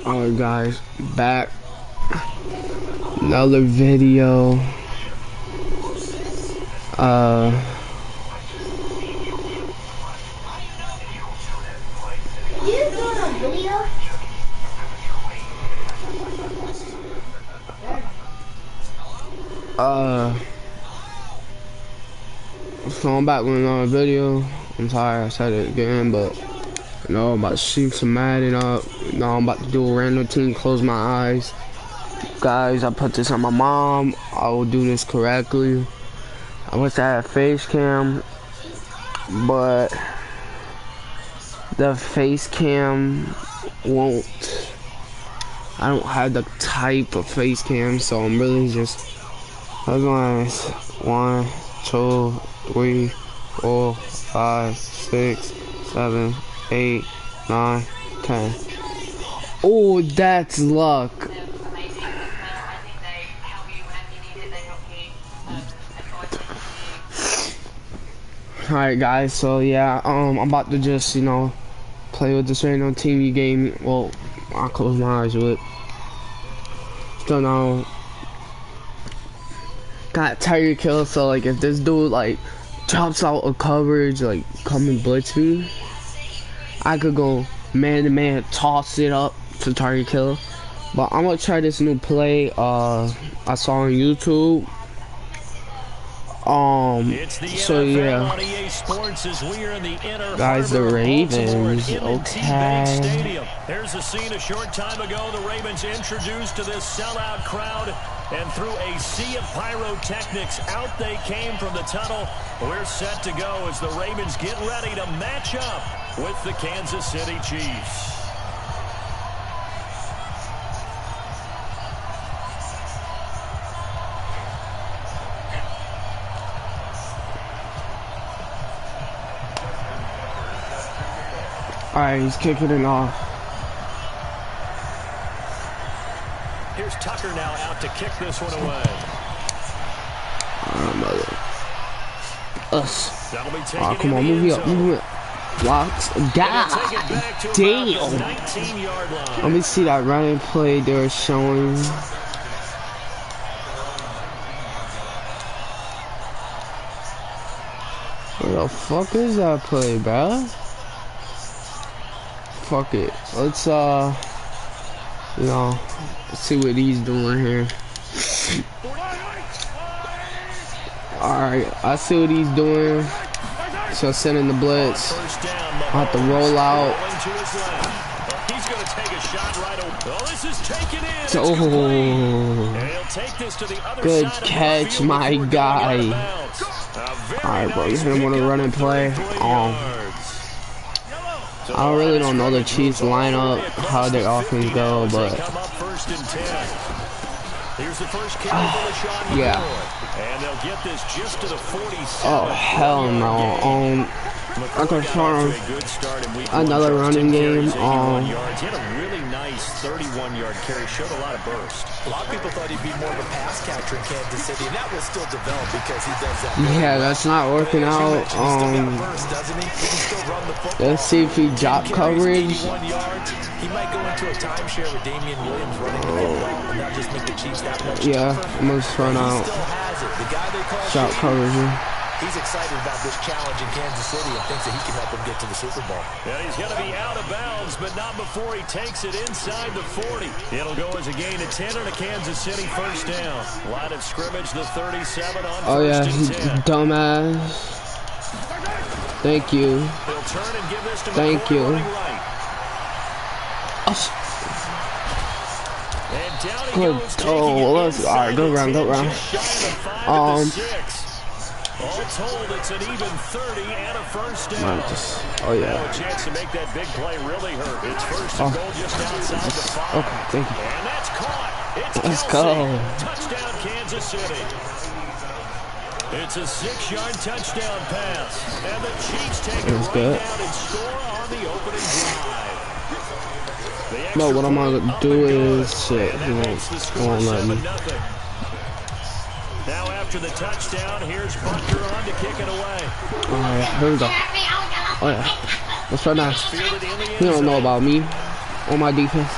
Alright guys, back. Another video. You doing a video? So I'm back with another video. I'm sorry I said it again, but I'm about to shoot some Madden up. I'm about to do a random team, close my eyes. Guys, I put this on my mom. I will do this correctly. I wish I had a face cam, but the face cam won't. I don't have the type of face cam, so I'm really just. Let's go on. 1, 2, 3, 4, 5, 6, 7, 8, 9, 10. Oh, that's luck. Alright guys, so yeah, I'm about to just, play with this random team you gave me. Well, I'll close my eyes with it. So now, got Tiger Kill, so like if this dude like drops out of coverage, like come and blitz me, I could go man to man, toss it up to Tiger Kill. But I'm gonna try this new play I saw on YouTube. So yeah, guys, the Ravens, okay. There's a scene a short time ago. The Ravens introduced to this sellout crowd, and through a sea of pyrotechnics, out they came from the tunnel. We're set to go as the Ravens get ready to match up with the Kansas City Chiefs. Alright, he's kicking it off. Here's Tucker now out to kick this one away. Mother. Us. Oh, come on, move me up, move me up. Blocks. God damn. Let me see that running play they were showing. Where the fuck is that play, bruh? Fuck it. Let's let's see what he's doing here. Alright, I see what he's doing. So sending the blitz. I have to roll out. He's gonna take a shot right away. Oh, this is taken in. Good catch, my guy. Alright, bro, he's gonna want to run and play. I really don't know the Chiefs lineup, how their offense go, but yeah. Oh hell no! I could find another running game. He had a really nice 31-yard carry, showed a lot of burst. A lot of people thought he'd be more of a pass catcher in Kansas City, and that will still develop because he does that. Yeah, that's not working out. Let's see if he drop coverage. He might go into a timeshare with Damian Williams running the ball, and that just make the Chiefs that much. Yeah, I'm gonna just run out. Drop coverage. He's excited about this challenge in Kansas City and thinks that he can help him get to the Super Bowl. Yeah, he's going to be out of bounds, but not before he takes it inside the 40. It'll go as a gain of 10 and a Kansas City first down. Line of scrimmage, the 37 on first and 10. Dumbass. Thank you. He'll turn and give this to Thank you. Right. And down he Good. Goes, Let's. Alright, go round, go round. All told, it's an even 30 and a first down. Oh yeah. Now a chance to make that big play really hurt. It's first and goal just outside the 5. Okay, thank you. And that's caught. It's Let's Kelsey. go. Touchdown, Kansas City. It's a 6-yard touchdown pass. And the Chiefs take it right good. down and score on the opening drive. No, what I'm gonna do is shit. He won't let me. Now after the touchdown, here's Butker on to kick it away. Alright, here we go. Oh yeah. Let's try now. He don't know about me on my defense.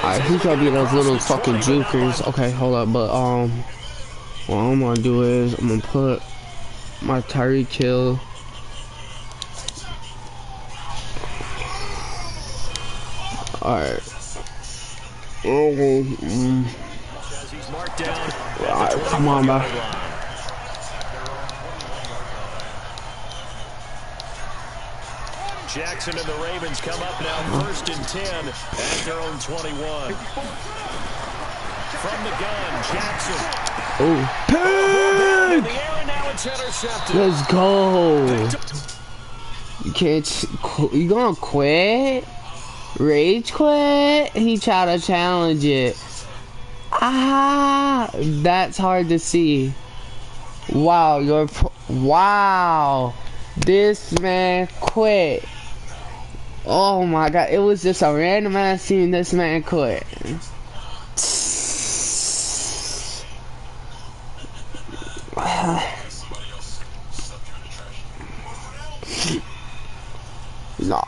Alright, he's gonna be those little fucking jukers. Okay, hold up, but what I'm gonna do is I'm gonna put my Tyreek Hill. Alright. Alright, come on, bro. Jackson and the Ravens come up now, 1st and 10 at their own 21. From the gun, Jackson. Oh, pick! Let's go. You can't. You gonna quit? Rage quit? He tried to challenge it. Ah, that's hard to see. Wow, wow. This man quit. Oh my god, it was just a random ass scene. This man quit. No.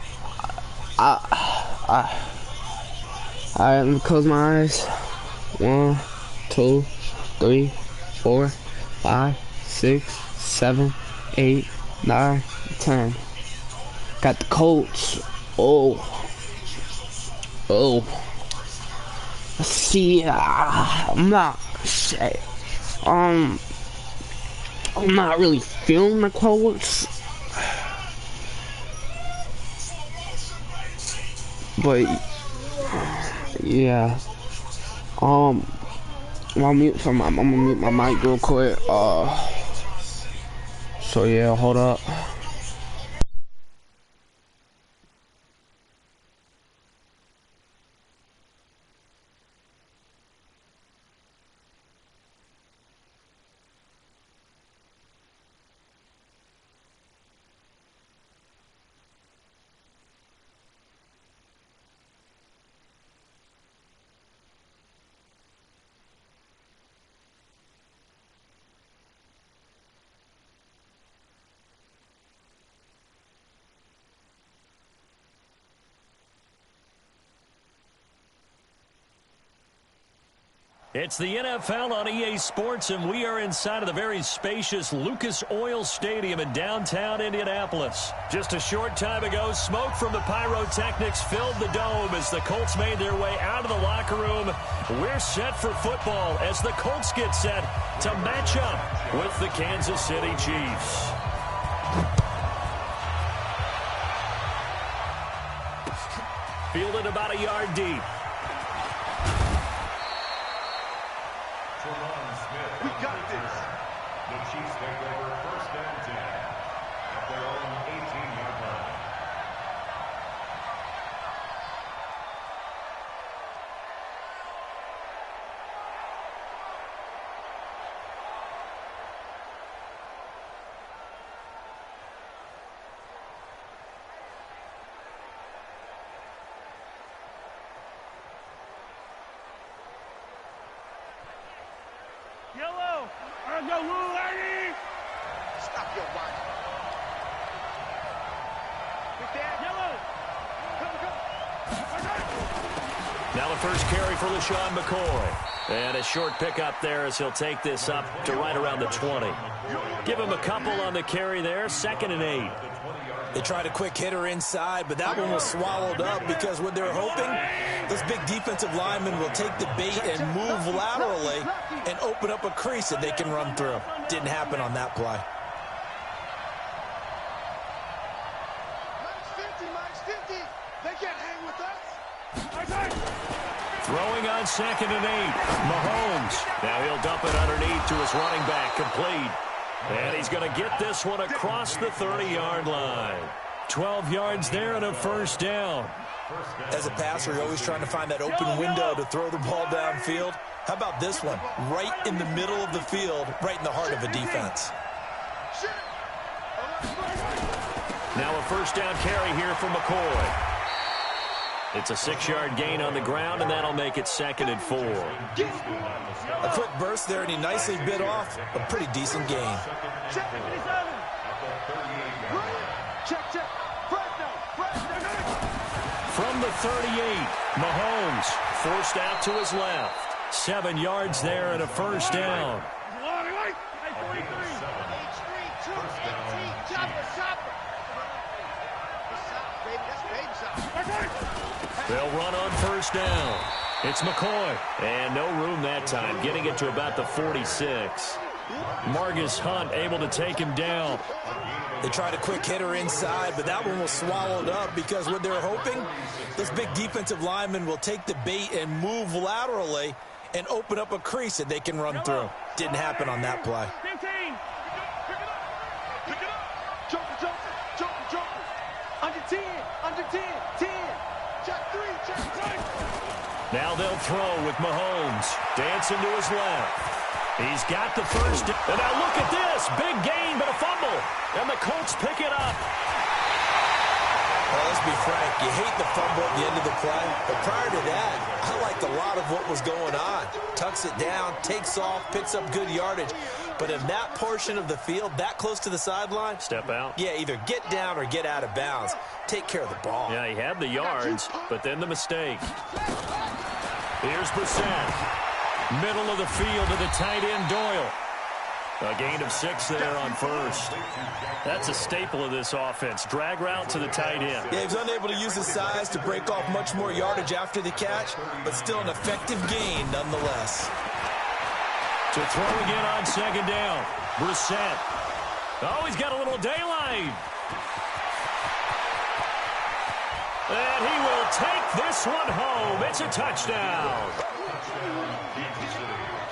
Alright, let me close my eyes. 1, 2, 3, 4, 5, 6, 7, 8, 9, 10. Got the Colts. Oh. See, I'm not really feeling the Colts, but yeah. I'm gonna mute my mic real quick. So yeah, hold up. It's the NFL on EA Sports, and we are inside of the very spacious Lucas Oil Stadium in downtown Indianapolis. Just a short time ago, smoke from the pyrotechnics filled the dome as the Colts made their way out of the locker room. We're set for football as the Colts get set to match up with the Kansas City Chiefs. Fielded about a yard deep. We got this. The Chiefs take over 1st and 10 at their own 18-yard line. Yellow! Go, Lou, lady! Stop your whining. Big Dad, yellow! Go! Now the first carry for LaShawn McCoy. And a short pickup there as he'll take this up to right around the 20. Give him a couple on the carry there, 2nd and 8. They tried a quick hitter inside, but that one was swallowed up because what they're hoping, those big defensive linemen will take the bait and move laterally and open up a crease that they can run through. Didn't happen on that play. Max 50. They can't hang with us. Throwing on 2nd and 8. Mahomes. Now he'll dump it underneath to his running back. Complete. And he's going to get this one across the 30-yard line. 12 yards there and a 1st down. As a passer, you're always trying to find that open window to throw the ball downfield. How about this one? Right in the middle of the field, right in the heart of a defense. Now a 1st down carry here for McCoy. It's a 6-yard gain on the ground, and that'll make it 2nd and 4. A quick burst there, and he nicely bit off a pretty decent gain. From the 38, Mahomes forced out to his left. 7 yards there and a first down. They'll run on first down. It's McCoy. And no room that time, getting it to about the 46. Margus Hunt able to take him down. They tried a quick hitter inside, but that one was swallowed up because what they're hoping, those big defensive linemen will take the bait and move laterally and open up a crease that they can run through. Didn't happen on that play. Now they'll throw with Mahomes. Dancing to his left. He's got the first. And now look at this. Big gain, but a fumble. And the Colts pick it up. Well, let's be frank. You hate the fumble at the end of the play. But prior to that, I liked a lot of what was going on. Tucks it down, takes off, picks up good yardage. But in that portion of the field, that close to the sideline. Step out. Yeah, either get down or get out of bounds. Take care of the ball. Yeah, he had the yards, but then the mistake. Here's Brissett. Middle of the field to the tight end, Doyle. A gain of 6 there on first. That's a staple of this offense. Drag route to the tight end. Yeah, he was unable to use his size to break off much more yardage after the catch, but still an effective gain nonetheless. To throw again on second down. Brissett. Oh, he's got a little daylight. And he will take this one home. It's a touchdown.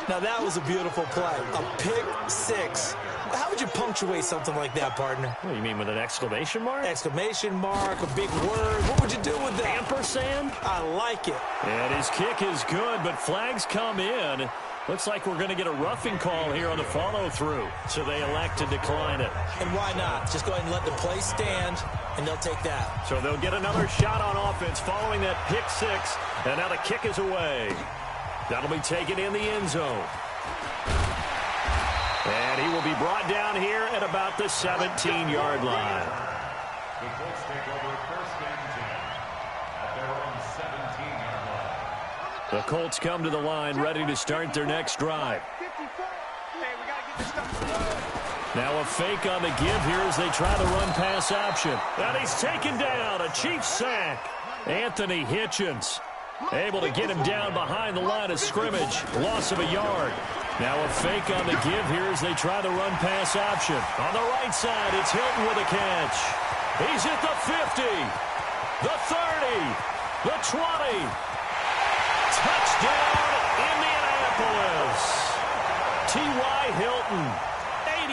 Now, that was a beautiful play. A pick six. How would you punctuate something like that, partner? What do you mean, with an exclamation mark? Exclamation mark, a big word. What would you do with that? Ampersand? I like it. And his kick is good, but flags come in. Looks like we're going to get a roughing call here on the follow-through. So they elect to decline it. And why not? Just go ahead and let the play stand, and they'll take that. So they'll get another shot on offense following that pick six. And now the kick is away. That'll be taken in the end zone. And he will be brought down here at about the 17-yard line. The Colts take over first and 10 at their own 17-yard line. The Colts come to the line ready to start their next drive. Now a fake on the give here as they try the run-pass option. And he's taken down. A Chiefs sack. Anthony Hitchens able to get him down behind the line of scrimmage. Loss of a yard. Now a fake on the give here as they try the run-pass option. On the right side, it's Hilton with a catch. He's at the 50, the 30, the 20. Touchdown, Indianapolis. T.Y. Hilton,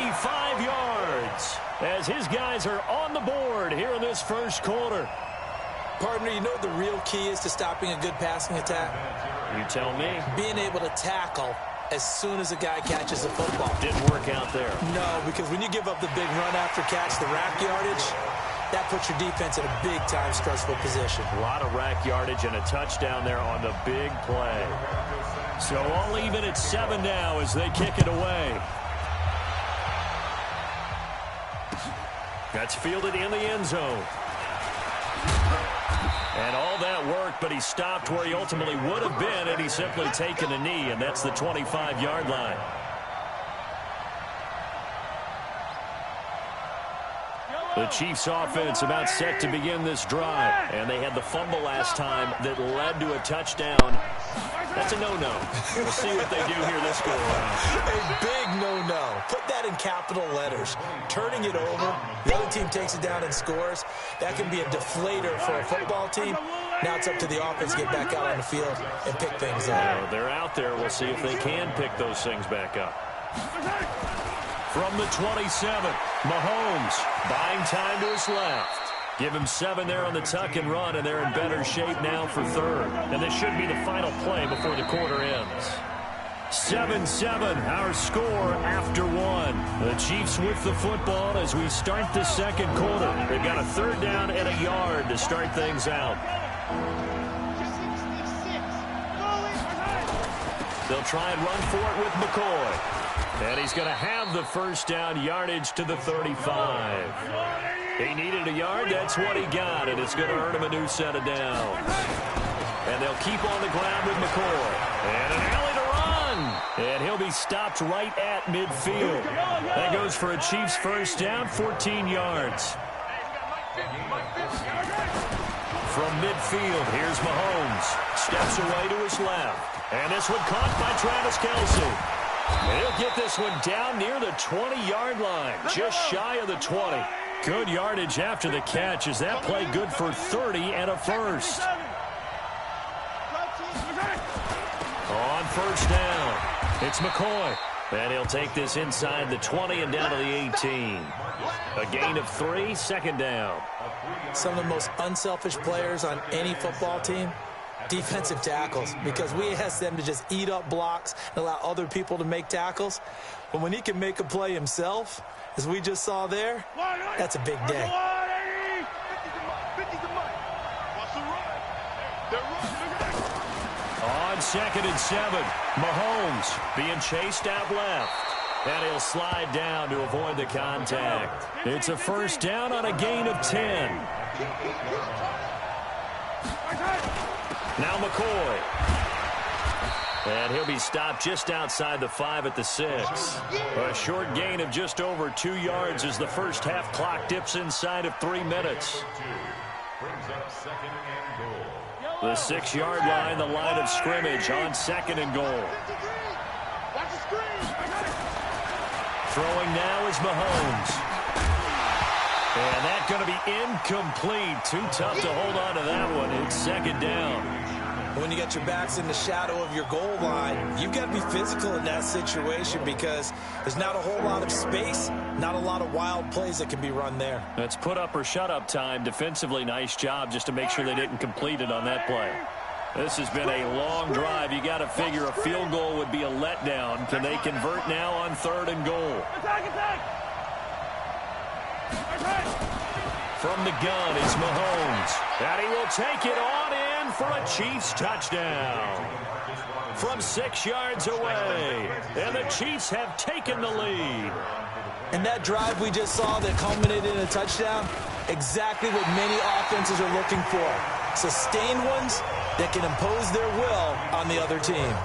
85 yards, as his guys are on the board here in this first quarter. Partner, you know what the real key is to stopping a good passing attack? You tell me. Being able to tackle as soon as a guy catches a football. Didn't work out there. No, because when you give up the big run after catch, the rack yardage, that puts your defense in a big-time stressful position. A lot of rack yardage and a touchdown there on the big play. So all even at 7 now as they kick it away. That's fielded in the end zone. And all that work, but he stopped where he ultimately would have been had he simply taken a knee, and that's the 25-yard line. The Chiefs offense about set to begin this drive. And they had the fumble last time that led to a touchdown. That's a no-no. We'll see what they do here this go around. A big no-no. Put that in capital letters. Turning it over, the other team takes it down and scores. That can be a deflator for a football team. Now it's up to the offense to get back out on the field and pick things up. They're out there. We'll see if they can pick those things back up. From the 27, Mahomes buying time to his left. Give him 7 there on the tuck and run, and they're in better shape now for third. And this should be the final play before the quarter ends. 7-7, our score after 1. The Chiefs with the football as we start the second quarter. They've got a third down and a yard to start things out. They'll try and run for it with McCoy. And he's going to have the first down, yardage to the 35. He needed a yard. That's what he got, and it's going to earn him a new set of downs. And they'll keep on the ground with McCoy. And an alley to run. And he'll be stopped right at midfield. That goes for a Chiefs first down, 14 yards. From midfield, here's Mahomes. Steps away to his left. And this one caught by Travis Kelce. And he'll get this one down near the 20-yard line, just shy of the 20. Good yardage after the catch as that play good for 30 and a first. On first down, it's McCoy. And he'll take this inside the 20 and down to the 18. A gain of 3, second down. Some of the most unselfish players on any football team, defensive tackles, because we ask them to just eat up blocks and allow other people to make tackles. But when he can make a play himself, as we just saw there, that's a big day. On 2nd and 7, Mahomes being chased out left. And he'll slide down to avoid the contact. It's a first down on a gain of 10. Now McCoy. And he'll be stopped just outside the 5 at the 6. A short gain of just over 2 yards as the first half clock dips inside of 3 minutes. The 6-yard line, the line of scrimmage on 2nd and goal. Throwing now is Mahomes. And that's going to be incomplete. Too tough to hold on to that one. It's second down. When you get your backs in the shadow of your goal line, you've got to be physical in that situation because there's not a whole lot of space, not a lot of wild plays that can be run there. That's put up or shut up time. Defensively, nice job just to make sure they didn't complete it on that play. This has been a long drive. You got to figure a field goal would be a letdown. Can they convert now on 3rd and goal? From the gun, it's Mahomes. And he will take it on in for a Chiefs touchdown. From 6 yards away. And the Chiefs have taken the lead. And that drive we just saw that culminated in a touchdown, exactly what many offenses are looking for. Sustained ones that can impose their will on the other team.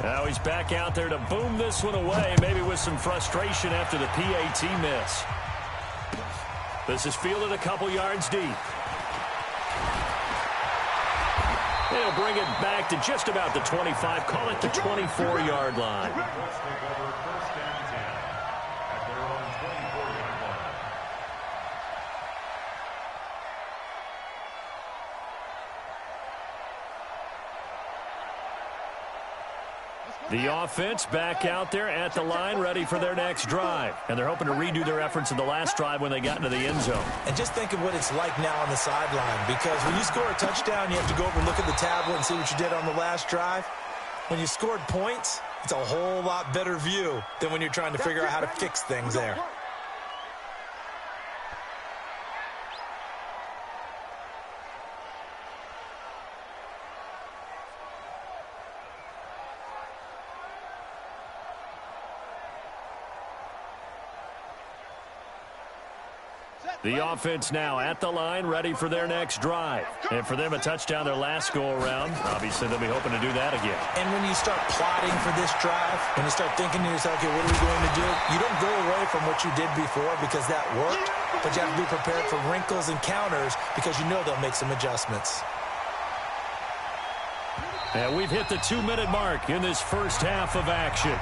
Now he's back out there to boom this one away, maybe with some frustration after the PAT miss. This is fielded a couple yards deep. He'll bring it back to just about the 25, call it the 24-yard line. The offense back out there at the line, ready for their next drive. And they're hoping to redo their efforts in the last drive when they got into the end zone. And just think of what it's like now on the sideline, because when you score a touchdown, you have to go over and look at the tablet and see what you did on the last drive. When you scored points, it's a whole lot better view than when you're trying to figure out how to fix things there. The offense now at the line, ready for their next drive. And for them, a touchdown their last go-around. Obviously, they'll be hoping to do that again. And when you start plotting for this drive, when you start thinking to yourself, okay, what are we going to do? You don't go away from what you did before because that worked, but you have to be prepared for wrinkles and counters because you know they'll make some adjustments. And we've hit the 2-minute mark in this first half of action.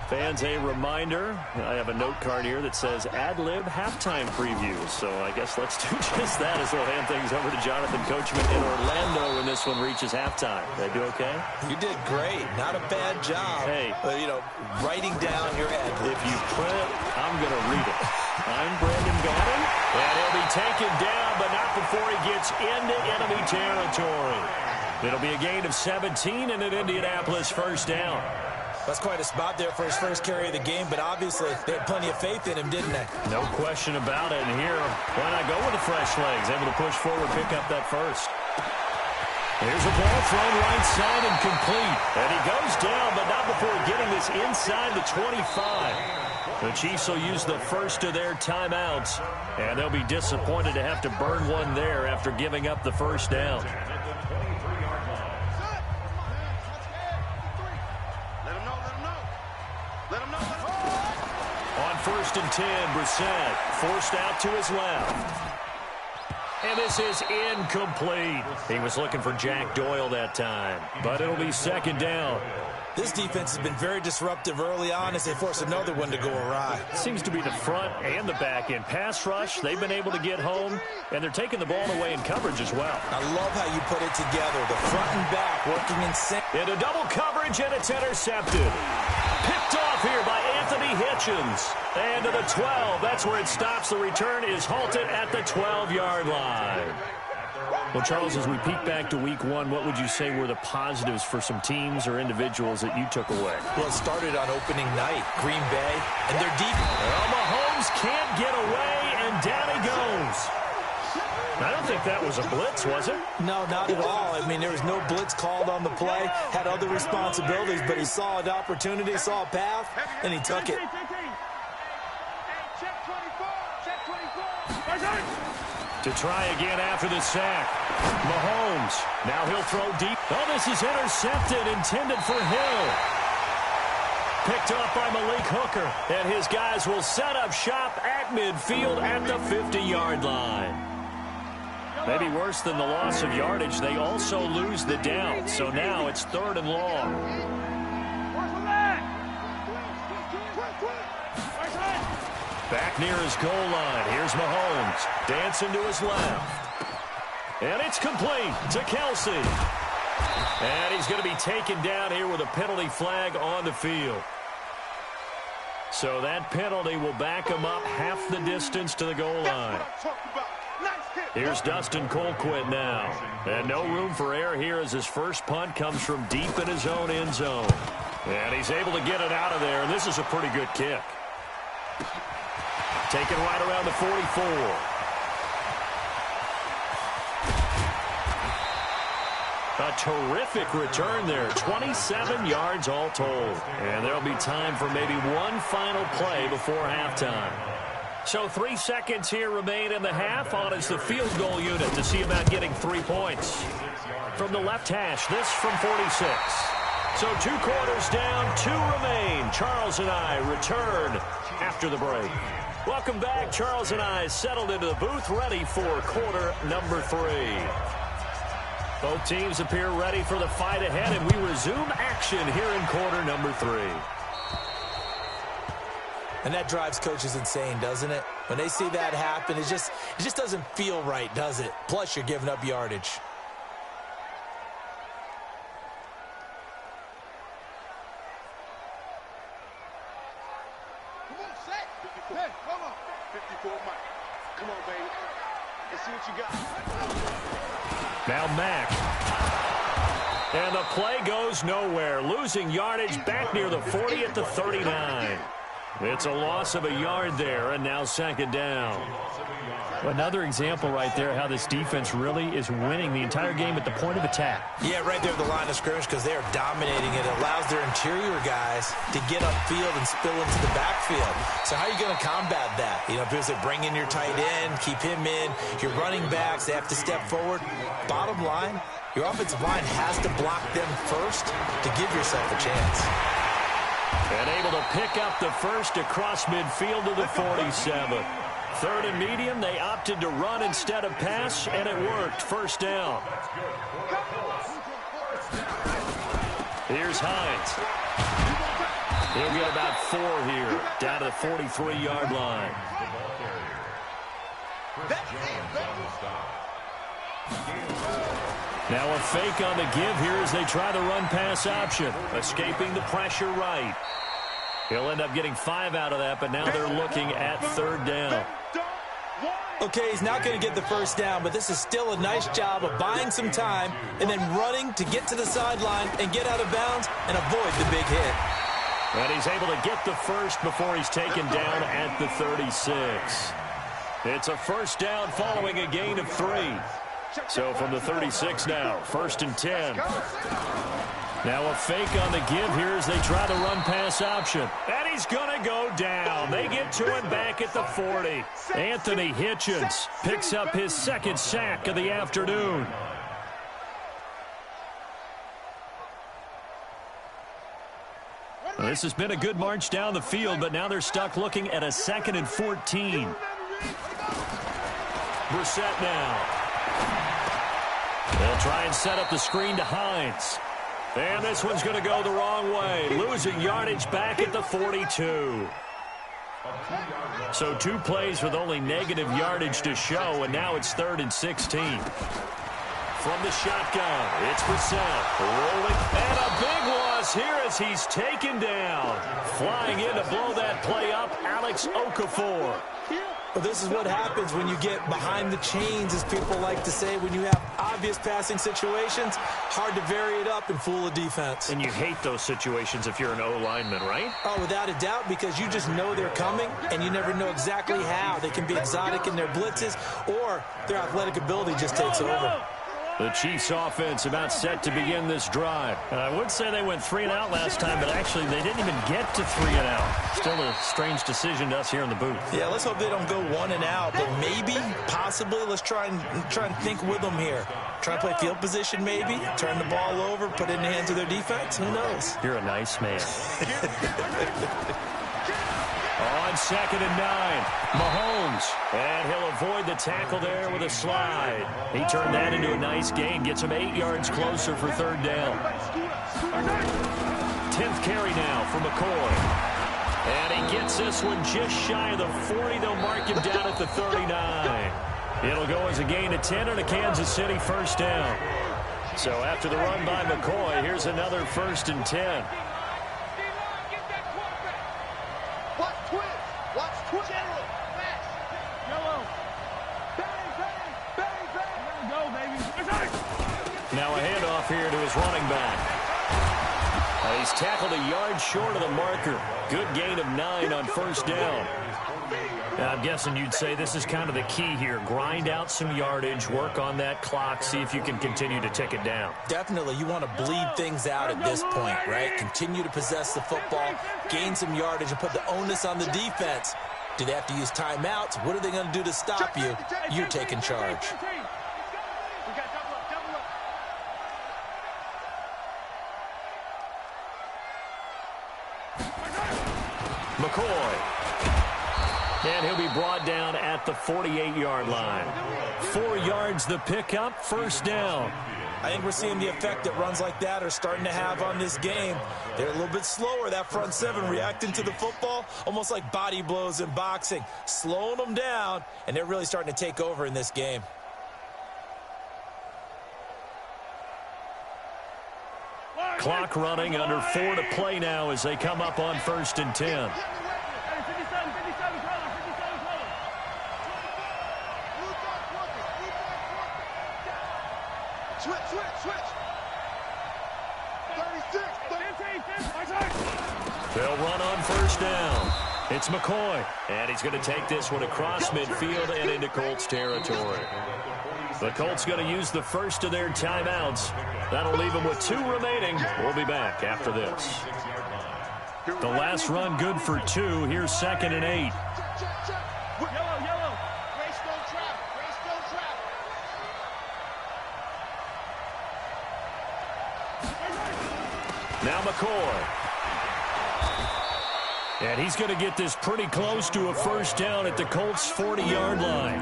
Fans, a reminder, I have a note card here that says ad-lib halftime previews. So I guess let's do just that as we'll hand things over to Jonathan Coachman in Orlando when this one reaches halftime. Did I do okay? You did great. Not a bad job. Hey. Writing down your ad-libs. If you print it, I'm going to read it. I'm Brandon Gaudin, and he'll be taken down, but not before he gets into enemy territory. It'll be a gain of 17 and an Indianapolis first down. That's quite a spot there for his first carry of the game, but obviously they had plenty of faith in him, didn't they? No question about it. And here, why not go with the fresh legs? Able to push forward, pick up that first. Here's a ball thrown right side and complete. And he goes down, but not before getting this inside the 25. The Chiefs will use the first of their timeouts, and they'll be disappointed to have to burn one there after giving up the first down. On 1st and 10, Brissett forced out to his left. And this is incomplete. He was looking for Jack Doyle that time, but it'll be 2nd down. This defense has been very disruptive early on as they force another one to go awry. Seems to be the front and the back end. Pass rush, they've been able to get home, and they're taking the ball away in coverage as well. I love how you put it together. The front and back working in sync. Into double coverage, and it's intercepted. Picked off here by Anthony Hitchens. And to the 12, that's where it stops. The return is halted at the 12-yard line. Well, Charles, as we peek back to week 1, what would you say were the positives for some teams or individuals that you took away? Well, it started on opening night, Green Bay, and their defense. Well, Mahomes can't get away, and down he goes. I don't think that was a blitz, was it? No, not at all. I mean, there was no blitz called on the play, had other responsibilities, but he saw an opportunity, saw a path, and he took it. To try again after the sack. Mahomes. Now he'll throw deep. Oh, this is intercepted, intended for Hill. Picked off by Malik Hooker. And his guys will set up shop at midfield at the 50-yard line. Maybe worse than the loss of yardage, they also lose the down. So now it's 3rd and long. Back near his goal line. Here's Mahomes. Dancing to his left. And it's complete to Kelsey. And he's going to be taken down here with a penalty flag on the field. So that penalty will back him up half the distance to the goal line. Here's Dustin Colquitt now. And no room for error here as his first punt comes from deep in his own end zone. And he's able to get it out of there, and this is a pretty good kick. Taken right around the 44. A terrific return there. 27 yards all told. And there'll be time for maybe one final play before halftime. So 3 seconds here remain in the half. On is the field goal unit to see about getting 3 points. From the left hash, this from 46. So 2 quarters down, 2 remain. Charles and I return after the break. Welcome back. Charles and I settled into the booth, ready for quarter number 3. Both teams appear ready for the fight ahead, and we resume action here in quarter number 3. And that drives coaches insane, doesn't it? When they see that happen, it just doesn't feel right, does it? Plus, you're giving up yardage. Hey, come on. 54 Mike. Come on, baby. Let's see what you got. Now Mack. And the play goes nowhere. Losing yardage back near the 40 at the 39. It's a loss of a yard there, and now 2nd down. Another example right there how this defense really is winning the entire game at the point of attack. Yeah, right there at the line of scrimmage because they are dominating it. It allows their interior guys to get upfield and spill into the backfield. So how are you going to combat that? You know, because they bring in your tight end, keep him in. Your running backs, they have to step forward. Bottom line, your offensive line has to block them first to give yourself a chance. And able to pick up the first across midfield to the 47. 3rd and medium, they opted to run instead of pass, and it worked. 1st down. Here's Hines. He'll get about 4 here, down to the 43-yard line. Now a fake on the give here as they try the run-pass option. Escaping the pressure right. He'll end up getting 5 out of that, but now they're looking at 3rd down. Okay, he's not going to get the 1st down, but this is still a nice job of buying some time and then running to get to the sideline and get out of bounds and avoid the big hit. And he's able to get the first before he's taken down at the 36. It's a 1st down following a gain of 3. So from the 36 now, 1st and 10. Now a fake on the give here as they try the run-pass option. And he's going to go down. They get to him back at the 40. Anthony Hitchens picks up his 2nd sack of the afternoon. Well, this has been a good march down the field, but now they're stuck looking at a 2nd and 14. Brissett now. They'll try and set up the screen to Hines. And this one's going to go the wrong way. Losing yardage back at the 42. So 2 plays with only negative yardage to show, and now it's 3rd and 16. From the shotgun, it's Brissett. Rolling, and a big loss here as he's taken down. Flying in to blow that play up, Alex Okafor. Well, this is what happens when you get behind the chains, as people like to say. When you have obvious passing situations, hard to vary it up and fool a defense. And you hate those situations if you're an O-lineman, right? Oh, without a doubt, because you just know they're coming, and you never know exactly how. They can be exotic in their blitzes, or their athletic ability just takes over. The Chiefs offense about set to begin this drive. I would say they went 3 and out last time, but actually they didn't even get to 3 and out. Still a strange decision to us here in the booth. Yeah, let's hope they don't go 1 and out, but maybe, possibly, let's try and think with them here. Try to play field position maybe, turn the ball over, put it in the hands of their defense. Who knows? You're a nice man. On 2nd and 9, Mahomes. And he'll avoid the tackle there with a slide. He turned that into a nice gain. Gets him 8 yards closer for 3rd down. 10th carry now for McCoy. And he gets this one just shy of the 40. They'll mark him down at the 39. It'll go as a gain of 10 and a Kansas City 1st down. So after the run by McCoy, here's another 1st and 10. Now a handoff here to his running back. He's tackled a yard short of the marker. Good gain of 9 on 1st down. Now, I'm guessing you'd say this is kind of the key here. Grind out some yardage, work on that clock, see if you can continue to tick it down. Definitely. You want to bleed things out at this point, right? Continue to possess the football, gain some yardage, and put the onus on the defense. Do they have to use timeouts? What are they going to do to stop you? You're taking charge. McCoy. And he'll be brought down at the 48-yard line. 4 yards the pickup, 1st down. I think we're seeing the effect that runs like that are starting to have on this game. They're a little bit slower, that front 7, reacting to the football, almost like body blows in boxing, slowing them down, and they're really starting to take over in this game. Clock running, under 4 to play now as they come up on 1st and 10. They'll run on 1st down. It's McCoy, and he's going to take this one across midfield and into Colts territory. The Colts going to use the first of their timeouts. That'll leave them with 2 remaining. We'll be back after this. The last run good for 2. Here's 2nd and 8. Now McCoy. And he's going to get this pretty close to a 1st down at the Colts' 40-yard line.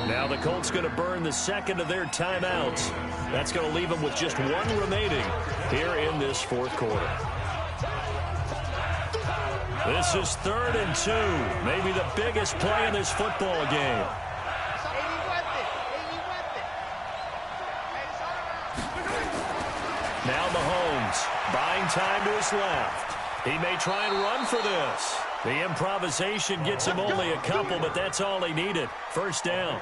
Now the Colts going to burn the 2nd of their timeouts. That's going to leave them with just 1 remaining here in this 4th quarter. This is 3rd and 2. Maybe the biggest play in this football game. Now Mahomes buying time to his left. He may try and run for this. The improvisation gets him only a couple, but that's all he needed. 1st down.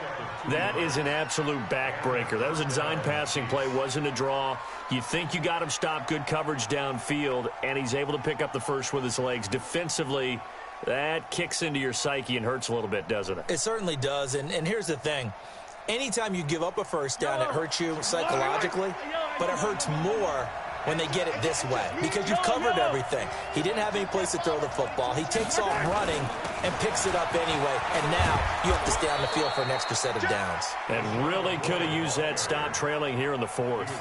That is an absolute backbreaker. That was a design passing play, wasn't a draw. You think you got him stopped, good coverage downfield, and he's able to pick up the first with his legs. Defensively, that kicks into your psyche and hurts a little bit, doesn't it? It certainly does, and here's the thing. Anytime you give up a first down, it hurts you psychologically, but it hurts more when they get it this way because you've covered everything. He didn't have any place to throw the football. He takes off running and picks it up anyway, and now you have to stay on the field for an extra set of downs. And really could have used that stop trailing here in the fourth.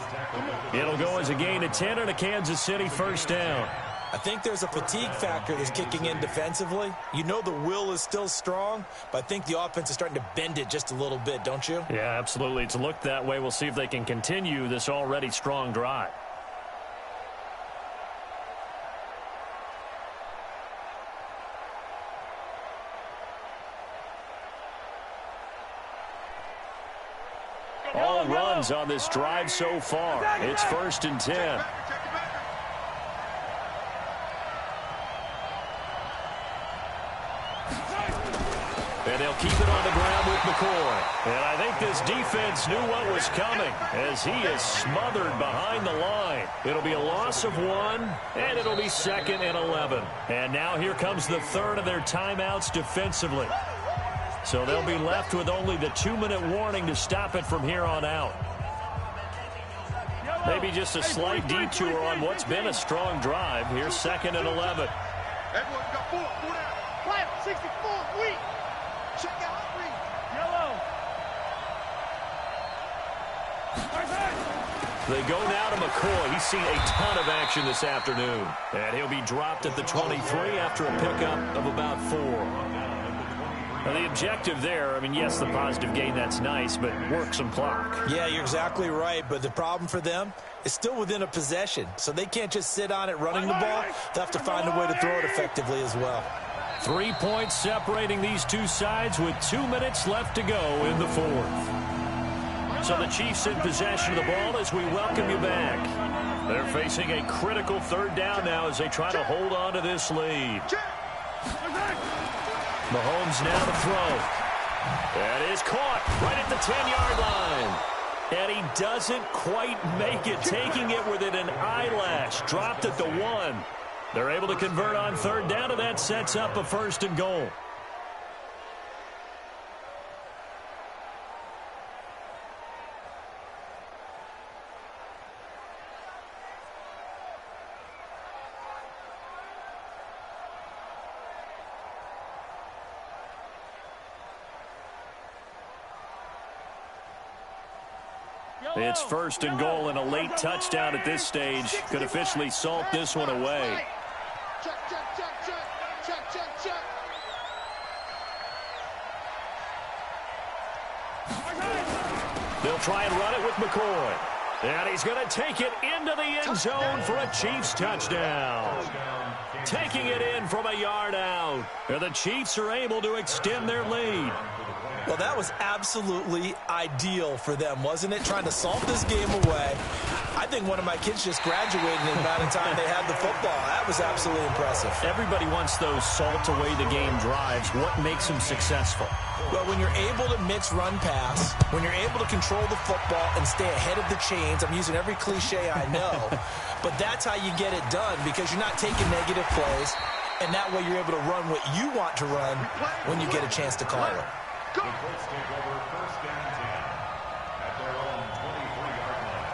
It'll go as a gain of 10 and a Kansas City first down. I think there's a fatigue factor that's kicking in defensively. You know the will is still strong, but I think the offense is starting to bend it just a little bit, don't you? Yeah, absolutely. It's looked that way. We'll see if they can continue this already strong drive. All runs on this drive so far. It's 1st and 10. And they'll keep it on the ground with McCoy. And I think this defense knew what was coming as he is smothered behind the line. It'll be a loss of 1, and it'll be 2nd and 11. And now here comes the third of their timeouts defensively. So they'll be left with only the 2-minute warning to stop it from here on out. Maybe just a slight detour on what's been a strong drive. Here's 2nd and 11. Everyone got 4 down. Flat 64, weak. Check out three. Yellow. They go now to McCoy. He's seen a ton of action this afternoon. And he'll be dropped at the 23 after a pickup of about 4. Now the objective there, I mean, yes, the positive gain, that's nice, but work some clock. Yeah, you're exactly right, but the problem for them is still within a possession, so they can't just sit on it running the ball. They'll have to find a way to throw it effectively as well. 3 points separating these two sides with 2 minutes left to go in the fourth. So the Chiefs in possession of the ball as we welcome you back. They're facing a critical 3rd down now as they try to hold on to this lead. Mahomes now to throw. That is caught right at the 10-yard line. And he doesn't quite make it, taking it within an eyelash. Dropped at the 1. They're able to convert on 3rd down, and that sets up a 1st and goal. It's 1st and goal, and a late touchdown at this stage could officially salt this one away. Check, check, check, check. Check, check, check. They'll try and run it with McCoy. And he's going to take it into the end zone for a Chiefs touchdown. Taking it in from a yard out. And the Chiefs are able to extend their lead. Well, that was absolutely ideal for them, wasn't it? Trying to salt this game away. I think one of my kids just graduated in the amount of time they had the football. That was absolutely impressive. Everybody wants those salt-away-the-game drives. What makes them successful? Well, when you're able to mix run-pass, when you're able to control the football and stay ahead of the chains, I'm using every cliche I know, but that's how you get it done because you're not taking negative plays, and that way you're able to run what you want to run when you get a chance to call it. The Colts take over 1st and 10 at their own 23-yard line.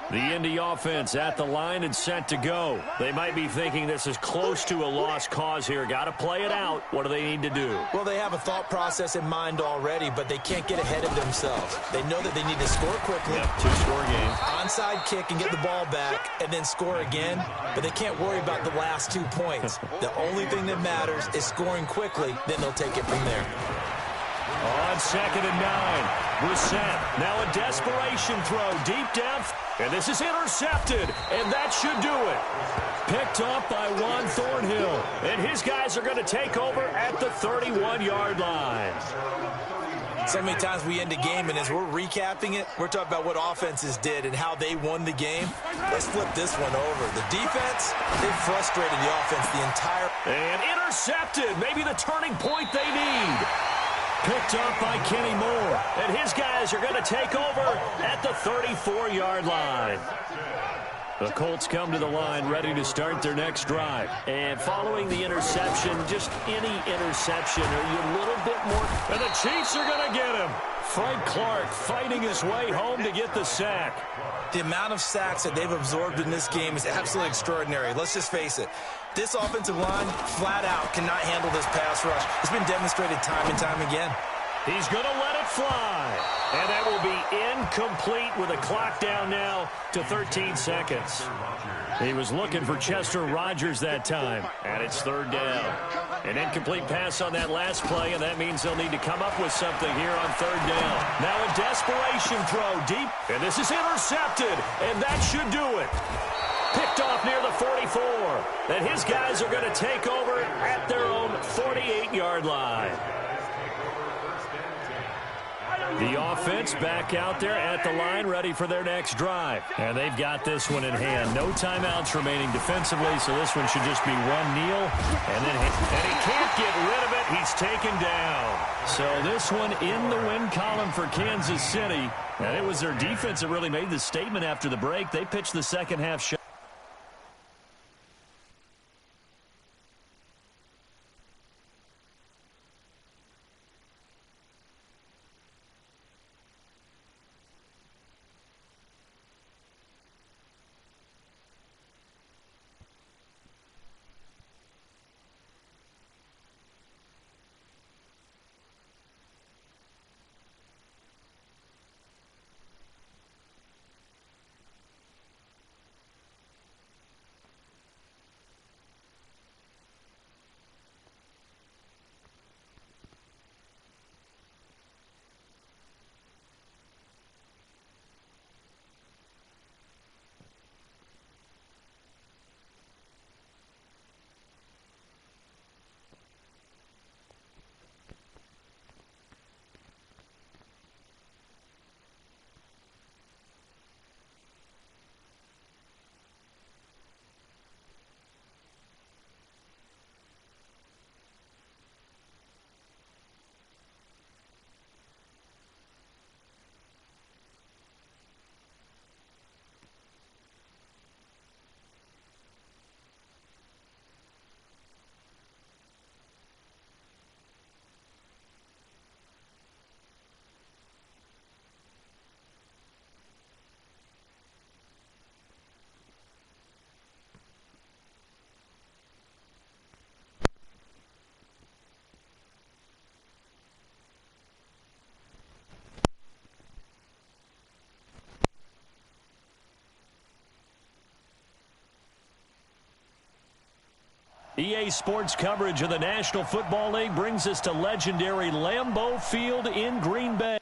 The Indy offense at the line and set to go. They might be thinking this is close to a lost cause here. Got to play it out. What do they need to do? Well, they have a thought process in mind already, but they can't get ahead of themselves. They know that they need to score quickly. Yep, 2-score game. Onside kick and get the ball back and then score again, but they can't worry about the last 2 points. The only thing that matters is scoring quickly, then they'll take it from there. On 2nd and 9, Brissett. Now a desperation throw deep down. And this is intercepted, and that should do it. Picked off by Juan Thornhill. And his guys are going to take over at the 31-yard line. So many times we end a game, and as we're recapping it, we're talking about what offenses did and how they won the game. Let's flip this one over. The defense, they frustrated the offense the entire... And intercepted. Maybe the turning point they need. Picked up by Kenny Moore. And his guys are going to take over at the 34-yard line. The Colts come to the line ready to start their next drive. And following the interception, just any interception, are you a little bit more? And the Chiefs are going to get him. Frank Clark fighting his way home to get the sack. The amount of sacks that they've absorbed in this game is absolutely extraordinary. Let's just face it. This offensive line, flat out, cannot handle this pass rush. It's been demonstrated time and time again. He's going to let it fly. And that will be incomplete with a clock down now to 13 seconds. He was looking for Chester Rogers that time. And it's third down. An incomplete pass on that last play, and that means they'll need to come up with something here on third down. Now a desperation throw deep, and this is intercepted, and that should do it. Picked off near the 44. And his guys are going to take over at their own 48-yard line. The offense back out there at the line ready for their next drive. And they've got this one in hand. No timeouts remaining defensively, so this one should just be one kneel. And he can't get rid of it. He's taken down. So this one in the win column for Kansas City. And it was their defense that really made the statement after the break. They pitched the second half shot. EA Sports coverage of the National Football League brings us to legendary Lambeau Field in Green Bay.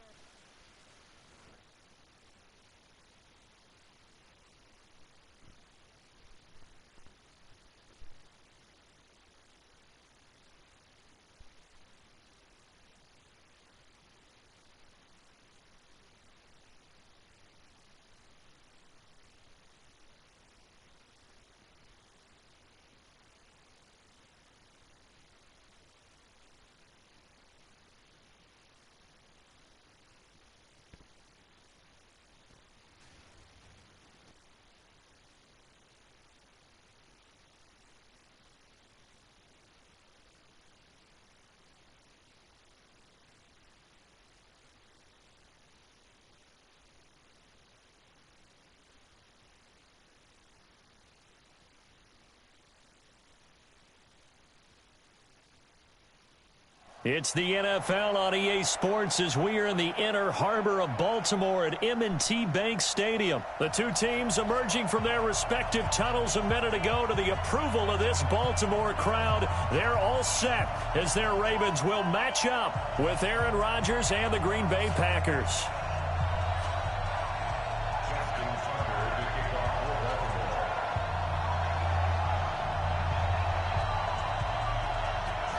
It's the NFL on EA Sports as we are in the inner harbor of Baltimore at M&T Bank Stadium. The two teams emerging from their respective tunnels a minute ago to the approval of this Baltimore crowd. They're all set as their Ravens will match up with Aaron Rodgers and the Green Bay Packers.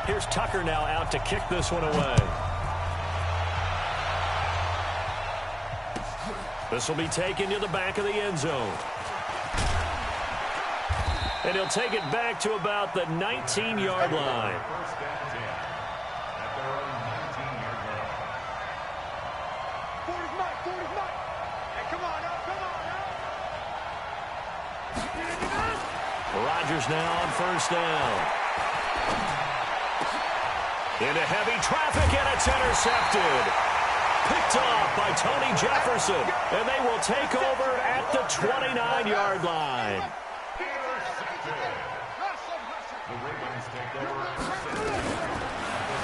Here's Tucker now out to kick this one away. This will be taken to the back of the end zone. And he'll take it back to about the 19-yard line. First down 10 at their own 19-yard line. 40's Mike. Hey, come on now. Rodgers now on first down. Into heavy traffic, and it's intercepted. Picked off by Tony Jefferson, and they will take over at the 29-yard line.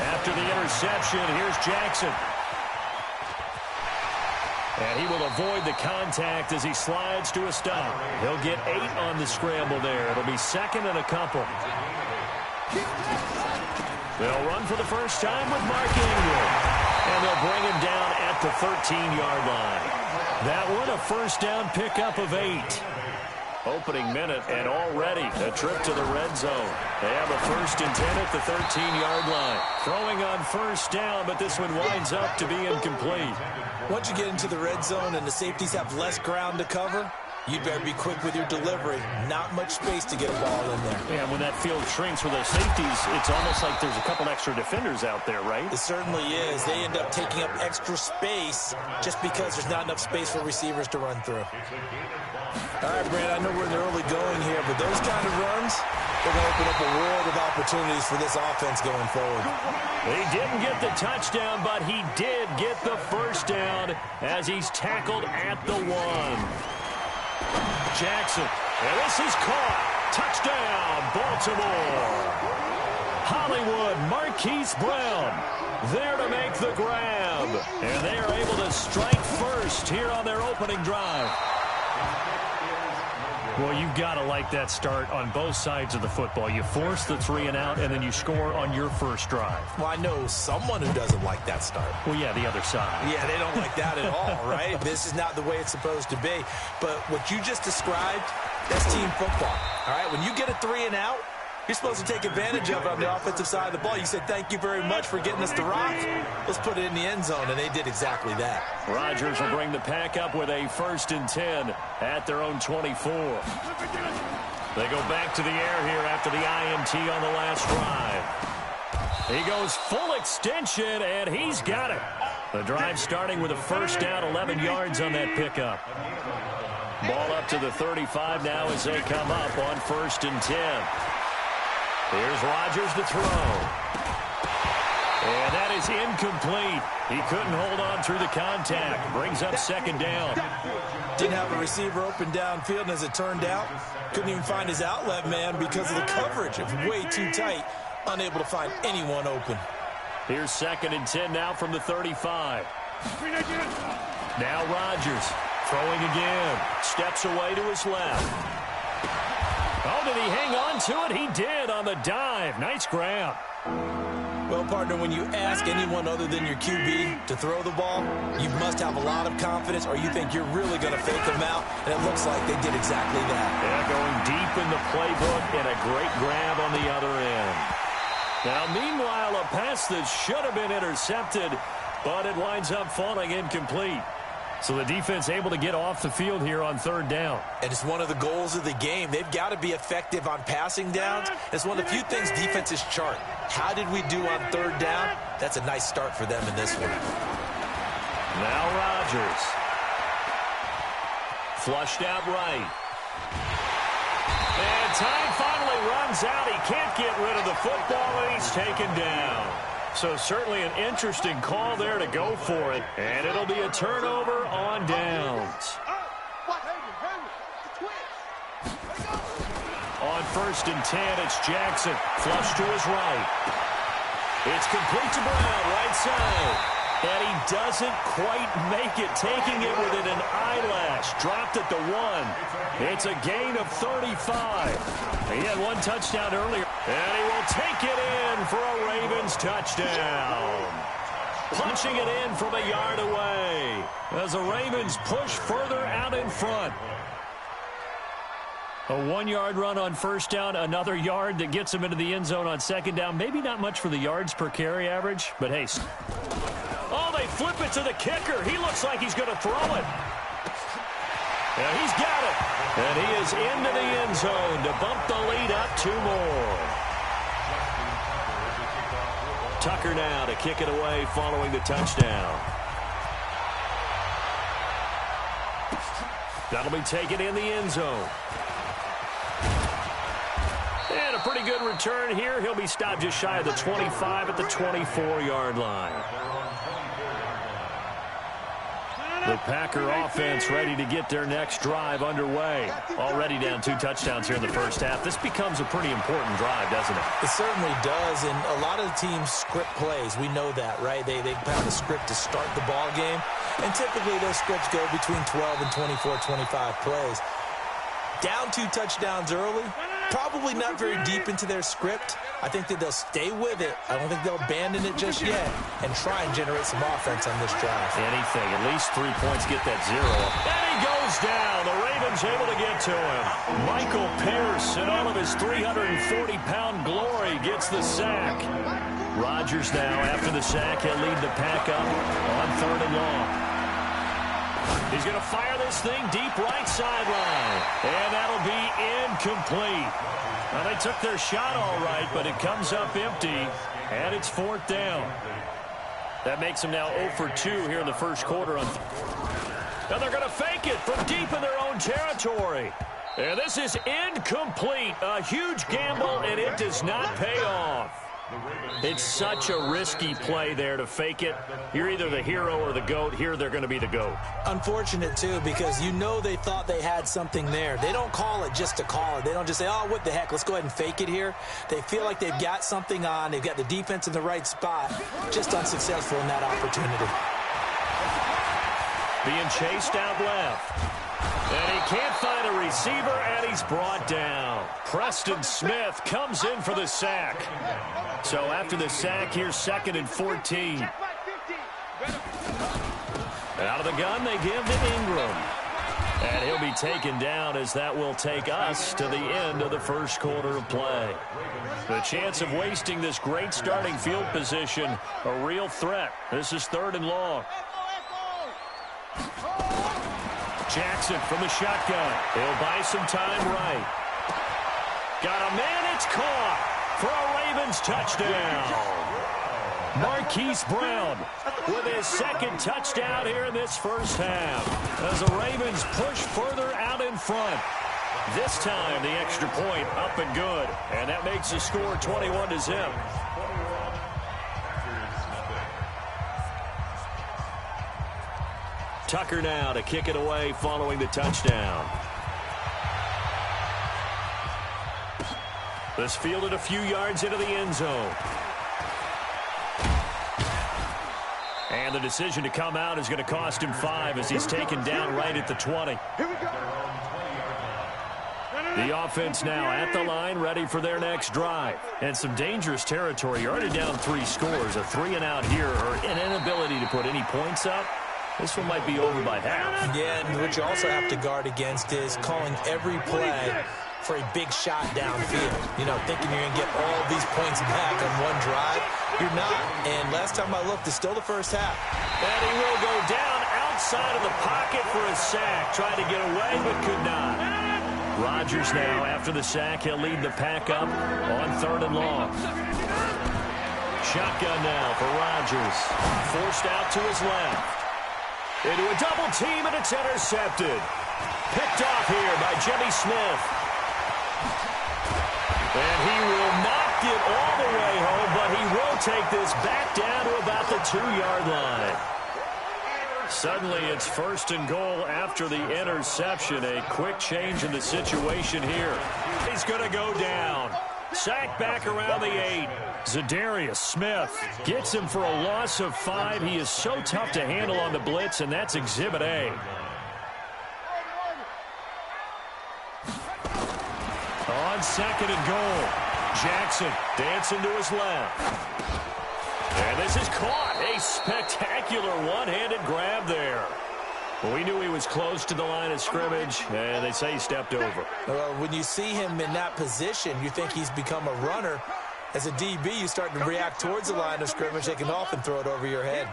After the interception, here's Jackson. And he will avoid the contact as he slides to a stop. He'll get 8 on the scramble there. It'll be second and a couple. They'll run for the first time with Mark Ingram. And they'll bring him down at the 13-yard line. That one a first down pickup of 8. Opening minute, and already a trip to the red zone. They have a 1st and 10 at the 13-yard line. Throwing on first down, but this one winds up to be incomplete. Once you get into the red zone and the safeties have less ground to cover, you'd better be quick with your delivery. Not much space to get a ball in there. Yeah, when that field shrinks for those safeties, it's almost like there's a couple extra defenders out there, right? It certainly is. They end up taking up extra space just because there's not enough space for receivers to run through. All right, Brand, I know we're in the early going here, but those kind of runs, they're going to open up a world of opportunities for this offense going forward. He didn't get the touchdown, but he did get the first down as he's tackled at the 1. Jackson, and this is caught. Touchdown, Baltimore. Hollywood, Marquise Brown, there to make the grab. And they are able to strike first here on their opening drive. Well, you've got to like that start on both sides of the football. You force the 3 and out, and then you score on your first drive. Well, I know someone who doesn't like that start. Well, yeah, the other side. Yeah, they don't like that at all, right? This is not the way it's supposed to be. But what you just described, that's team football, all right? When you get a 3 and out, you're supposed to take advantage of it on the offensive side of the ball. You said, thank you very much for getting us the rock. Let's put it in the end zone, and they did exactly that. Rodgers will bring the pack up with a 1st and 10 at their own 24. They go back to the air here after the INT on the last drive. He goes full extension, and he's got it. The drive starting with a first down, 11 yards on that pickup. Ball up to the 35 now as they come up on 1st and 10. Here's Rodgers to throw. And that is incomplete. He couldn't hold on through the contact. Brings up 2nd down. Didn't have a receiver open downfield, and as it turned out, couldn't even find his outlet man because of the coverage. It was way too tight. Unable to find anyone open. Here's 2nd and 10 now from the 35. Now Rodgers throwing again. Steps away to his left. Oh, did he hang on to it? He did on the dive. Nice grab. Well, partner, when you ask anyone other than your QB to throw the ball, you must have a lot of confidence, or you think you're really going to fake them out, and it looks like they did exactly that. Yeah, going deep in the playbook and a great grab on the other end. Now, meanwhile, a pass that should have been intercepted, but it winds up falling incomplete. So the defense able to get off the field here on 3rd down. And it's one of the goals of the game. They've got to be effective on passing downs. It's one of the few things defenses chart. How did we do on 3rd down? That's a nice start for them in this one. Now Rodgers. Flushed out right. And time finally runs out. He can't get rid of the football, and he's taken down. So certainly an interesting call there to go for it. And it'll be a turnover on downs. On 1st and 10, it's Jackson. Flush to his right. It's complete to Brown, right side. And he doesn't quite make it, taking it within an eyelash. Dropped at the 1. It's a gain of 35. He had 1 touchdown earlier. And he will take it in for a Ravens touchdown. Punching it in from a yard away as the Ravens push further out in front. A 1-yard run on 1st down, another yard that gets him into the end zone on 2nd down. Maybe not much for the yards per carry average, but hey. Oh, they flip it to the kicker. He looks like he's going to throw it. Yeah, he's got it. And he is into the end zone to bump the lead up 2 more. Tucker now to kick it away following the touchdown. That'll be taken in the end zone. pretty good return here. He'll be stopped just shy of the 25 at the 24-yard line. The Packer offense ready to get their next drive underway. Already down 2 touchdowns here in the first half. This becomes a pretty important drive, doesn't it? It certainly does, and a lot of the teams script plays. We know that, right? They have a script to start the ball game, and typically those scripts go between 12 and 24, 25 plays. Down 2 touchdowns early, probably not very deep into their script. I think that they'll stay with it. I don't think they'll abandon it just yet and try and generate some offense on this drive. Anything. At least 3 points, get that 0. And he goes down. The Ravens able to get to him. Michael Pierce, in all of his 340-pound glory, gets the sack. Rodgers now, after the sack, he'll lead the pack up on 3rd and long. He's going to fire this thing deep right sideline. And that'll be incomplete. Well, they took their shot all right, but it comes up empty, and it's 4th down. That makes them now 0 for 2 here in the first quarter. And they're going to fake it from deep in their own territory. And this is incomplete. A huge gamble, and it does not pay off. It's such a risky play there to fake it. You're either the hero or the GOAT. Here they're going to be the GOAT. Unfortunate, too, because you know they thought they had something there. They don't call it just to call it. They don't just say, oh, what the heck, let's go ahead and fake it here. They feel like they've got something on. They've got the defense in the right spot. Just unsuccessful in that opportunity. Being chased out left. And he can't find a receiver, and he's brought down. Preston Smith comes in for the sack. So after the sack, here's 2nd and 14. Out of the gun, they give to Ingram. And he'll be taken down as that will take us to the end of the first quarter of play. The chance of wasting this great starting field position, a real threat. This is 3rd and long. Jackson from the shotgun. He'll buy some time right. Got a man, it's caught for a Ravens touchdown. Marquise Brown with his 2nd touchdown here in this first half. As the Ravens push further out in front. This time the extra point up and good. And that makes the score 21-0. Tucker now to kick it away following the touchdown. This fielded a few yards into the end zone. And the decision to come out is going to cost him 5 as he's taken down right at the 20. The offense now at the line, ready for their next drive. And some dangerous territory. You're already down 3 scores. A 3-and-out here or an inability to put any points up. This one might be over by half. Yeah, and what you also have to guard against is calling every play for a big shot downfield. You know, thinking you're going to get all these points back on one drive. You're not. And last time I looked, it's still the first half. And he will go down outside of the pocket for a sack. Tried to get away, but could not. Rodgers now, after the sack, he'll lead the pack up on 3rd and long. Shotgun now for Rodgers. Forced out to his left. Into a double team, and it's intercepted. Picked off here by Jimmy Smith. And he will not get all the way home, but he will take this back down to about the 2-yard line. Suddenly, it's 1st and goal after the interception. A quick change in the situation here. He's going to go down. Sacked back around the 8. Zadarius Smith gets him for a loss of 5. He is so tough to handle on the blitz, and that's Exhibit A. On 2nd and goal, Jackson dancing to his left. And this is caught. A spectacular one-handed grab there. Well, we knew he was close to the line of scrimmage, and they say he stepped over. Well, when you see him in that position, you think he's become a runner. As a DB, you start to react towards the line of scrimmage. They can often throw it over your head.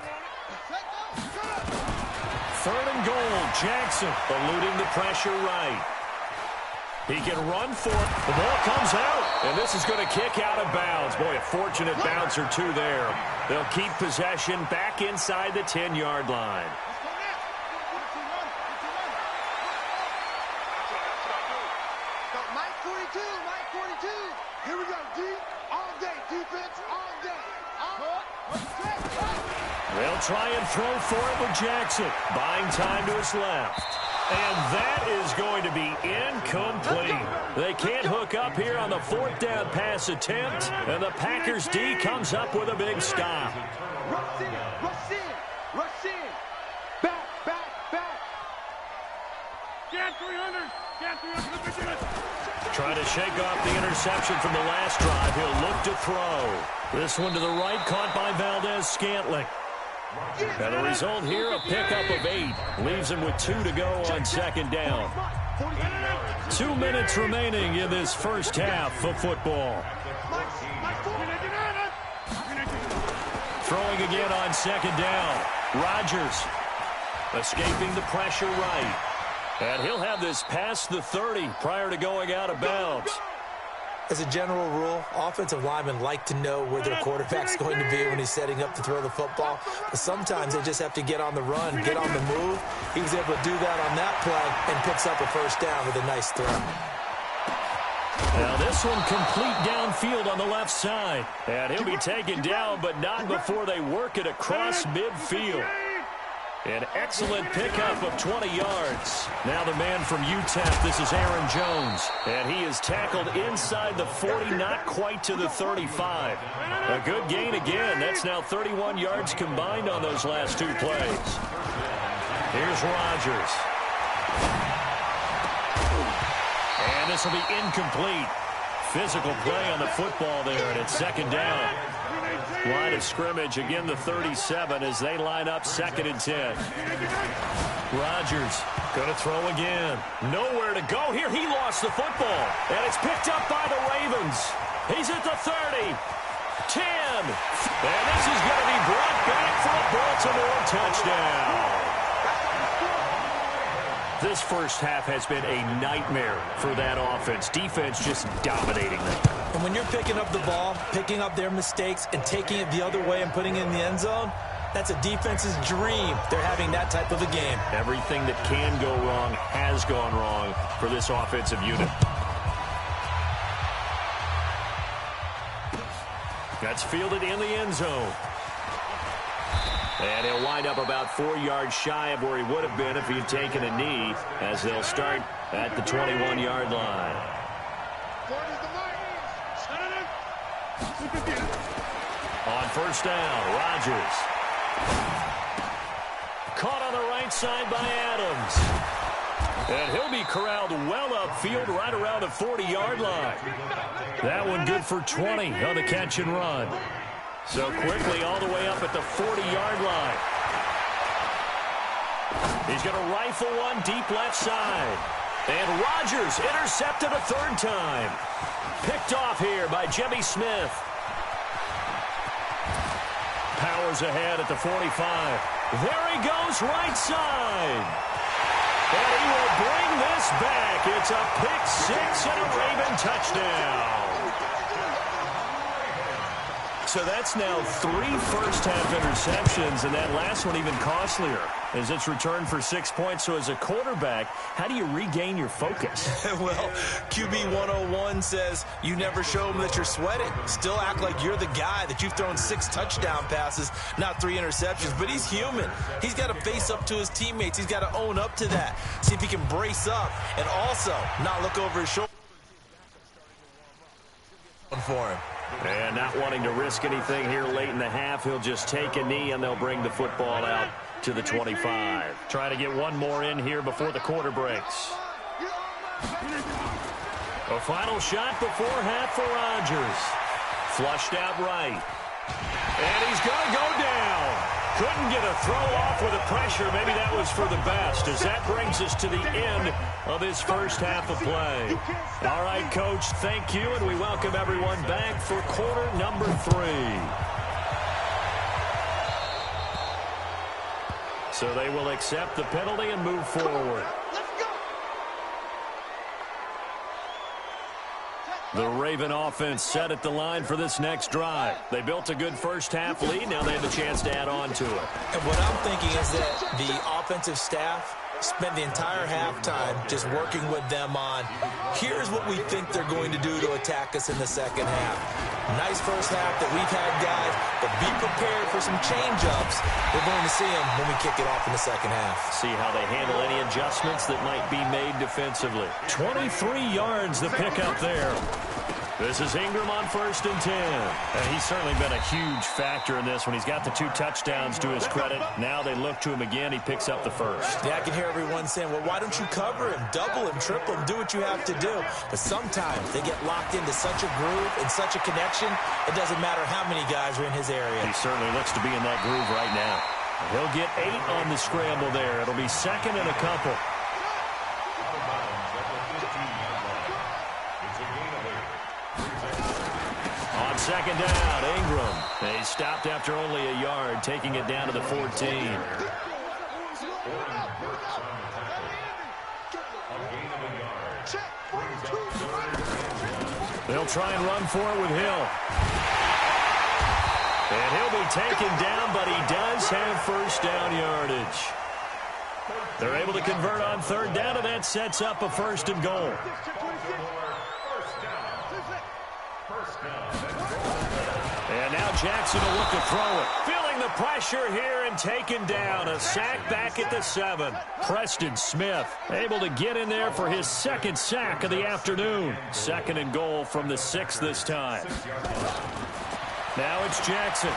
3rd and goal, Jackson eluding the pressure right. He can run for it. The ball comes out, and this is going to kick out of bounds. Boy, a fortunate bounce or two there. They'll keep possession back inside the 10-yard line. Mike 42, here we go. They'll try and throw for it with Jackson. Buying time to his left. And that is going to be incomplete. They can't hook up here on the fourth down pass attempt. And the Packers D comes up with a big stop. Rush in, rush in, rush in. Back, back, back. Get 300. Get 300. Trying to shake off the interception from the last drive. He'll look to throw. This one to the right, caught by Valdez-Scantling. And the result here, a pickup of 8. Leaves him with 2 to go on second down. 2 minutes remaining in this first half of football. Throwing again on second down. Rodgers escaping the pressure right. And he'll have this past the 30 prior to going out of bounds. As a general rule, offensive linemen like to know where their quarterback's going to be when he's setting up to throw the football. But sometimes they just have to get on the run, get on the move. He was able to do that on that play and picks up a first down with a nice throw. Now this one complete downfield on the left side. And he'll be taken down, but not before they work it across midfield. An excellent pickup of 20 yards. Now the man from UTEP, this is Aaron Jones. And he is tackled inside the 40, not quite to the 35. A good gain again. That's now 31 yards combined on those last 2 plays. Here's Rodgers. And this will be incomplete. Physical play on the football there, and it's second down. Line of scrimmage, again the 37 as they line up 2nd and 10. Rodgers going to throw again. Nowhere to go here. He lost the football, and it's picked up by the Ravens. He's at the 30, 10, and this is going to be brought back for a Baltimore touchdown. This first half has been a nightmare for that offense. Defense just dominating them. And when you're picking up the ball, picking up their mistakes, and taking it the other way and putting it in the end zone, that's a defense's dream. They're having that type of a game. Everything that can go wrong has gone wrong for this offensive unit. That's fielded in the end zone. And he'll wind up about 4 yards shy of where he would have been if he had taken a knee, as they'll start at the 21-yard line. On first down, Rodgers. Caught on the right side by Adams. And he'll be corralled well upfield right around the 40-yard line. That one good for 20 on the catch and run. So quickly all the way up at the 40-yard line. He's going to rifle one deep left side. And Rodgers intercepted a 3rd time. Picked off here by Jimmy Smith. Powers ahead at the 45. There he goes, right side. And he will bring this back. It's a pick 6 and a Raven touchdown. So that's now 3 first-half interceptions, and that last one even costlier as it's returned for 6 points. So as a quarterback, how do you regain your focus? Well, QB 101 says you never show them that you're sweating. Still act like you're the guy, that you've thrown 6 touchdown passes, not 3 interceptions. But he's human. He's got to face up to his teammates. He's got to own up to that. See if he can brace up and also not look over his shoulder for him. And not wanting to risk anything here late in the half, he'll just take a knee and they'll bring the football out to the 25. Trying to get one more in here before the quarter breaks. A final shot before half for Rodgers. Flushed out right. And he's going to go down. Couldn't get a throw off with the pressure. Maybe that was for the best, as that brings us to the end of this first half of play. All right, Coach, thank you, and we welcome everyone back for quarter number 3. So they will accept the penalty and move forward. The Raven offense set at the line for this next drive. They built a good first-half lead. Now they have a chance to add on to it. And what I'm thinking is that the offensive staff spent the entire halftime just working with them on, here's what we think they're going to do to attack us in the second half. Nice first half that we've had, guys, but be prepared for for some change-ups. We're going to see them when we kick it off in the second half. See how they handle any adjustments that might be made defensively. 23 yards the pickup there. This is Ingram on 1st and 10. And he's certainly been a huge factor in this when he's got the 2 touchdowns to his credit. Now they look to him again. He picks up the first. Yeah, I can hear everyone saying, well, why don't you cover him, double him, triple him, do what you have to do. But sometimes they get locked into such a groove and such a connection, it doesn't matter how many guys are in his area. He certainly looks to be in that groove right now. He'll get 8 on the scramble there. It'll be second and a couple. On second down, Ingram. He stopped after only a yard, taking it down to the 14. They'll try and run for it with Hill. And he'll be taken down, but he does have first down yardage. They're able to convert on third down, and that sets up a 1st and goal. And now Jackson will look to throw it. Feeling the pressure here and taken down. A sack back at the 7. Preston Smith able to get in there for his 2nd sack of the afternoon. 2nd and goal from the 6 this time. Now it's Jackson.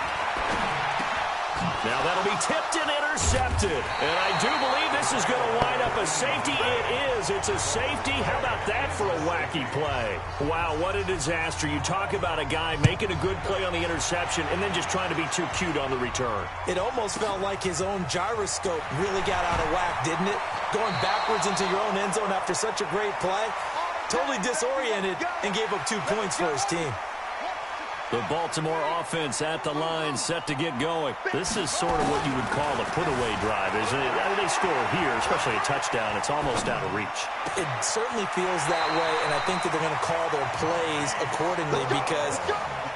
Now that'll be tipped and intercepted. And I do believe this is going to wind up a safety. It is. It's a safety. How about that for a wacky play? Wow, what a disaster. You talk about a guy making a good play on the interception and then just trying to be too cute on the return. It almost felt like his own gyroscope really got out of whack, didn't it? Going backwards into your own end zone after such a great play. Totally disoriented and gave up 2 points for his team. The Baltimore offense at the line, set to get going. This is sort of what you would call a put-away drive, isn't it? I mean, they score here, especially a touchdown. It's almost out of reach. It certainly feels that way, and I think that they're going to call their plays accordingly because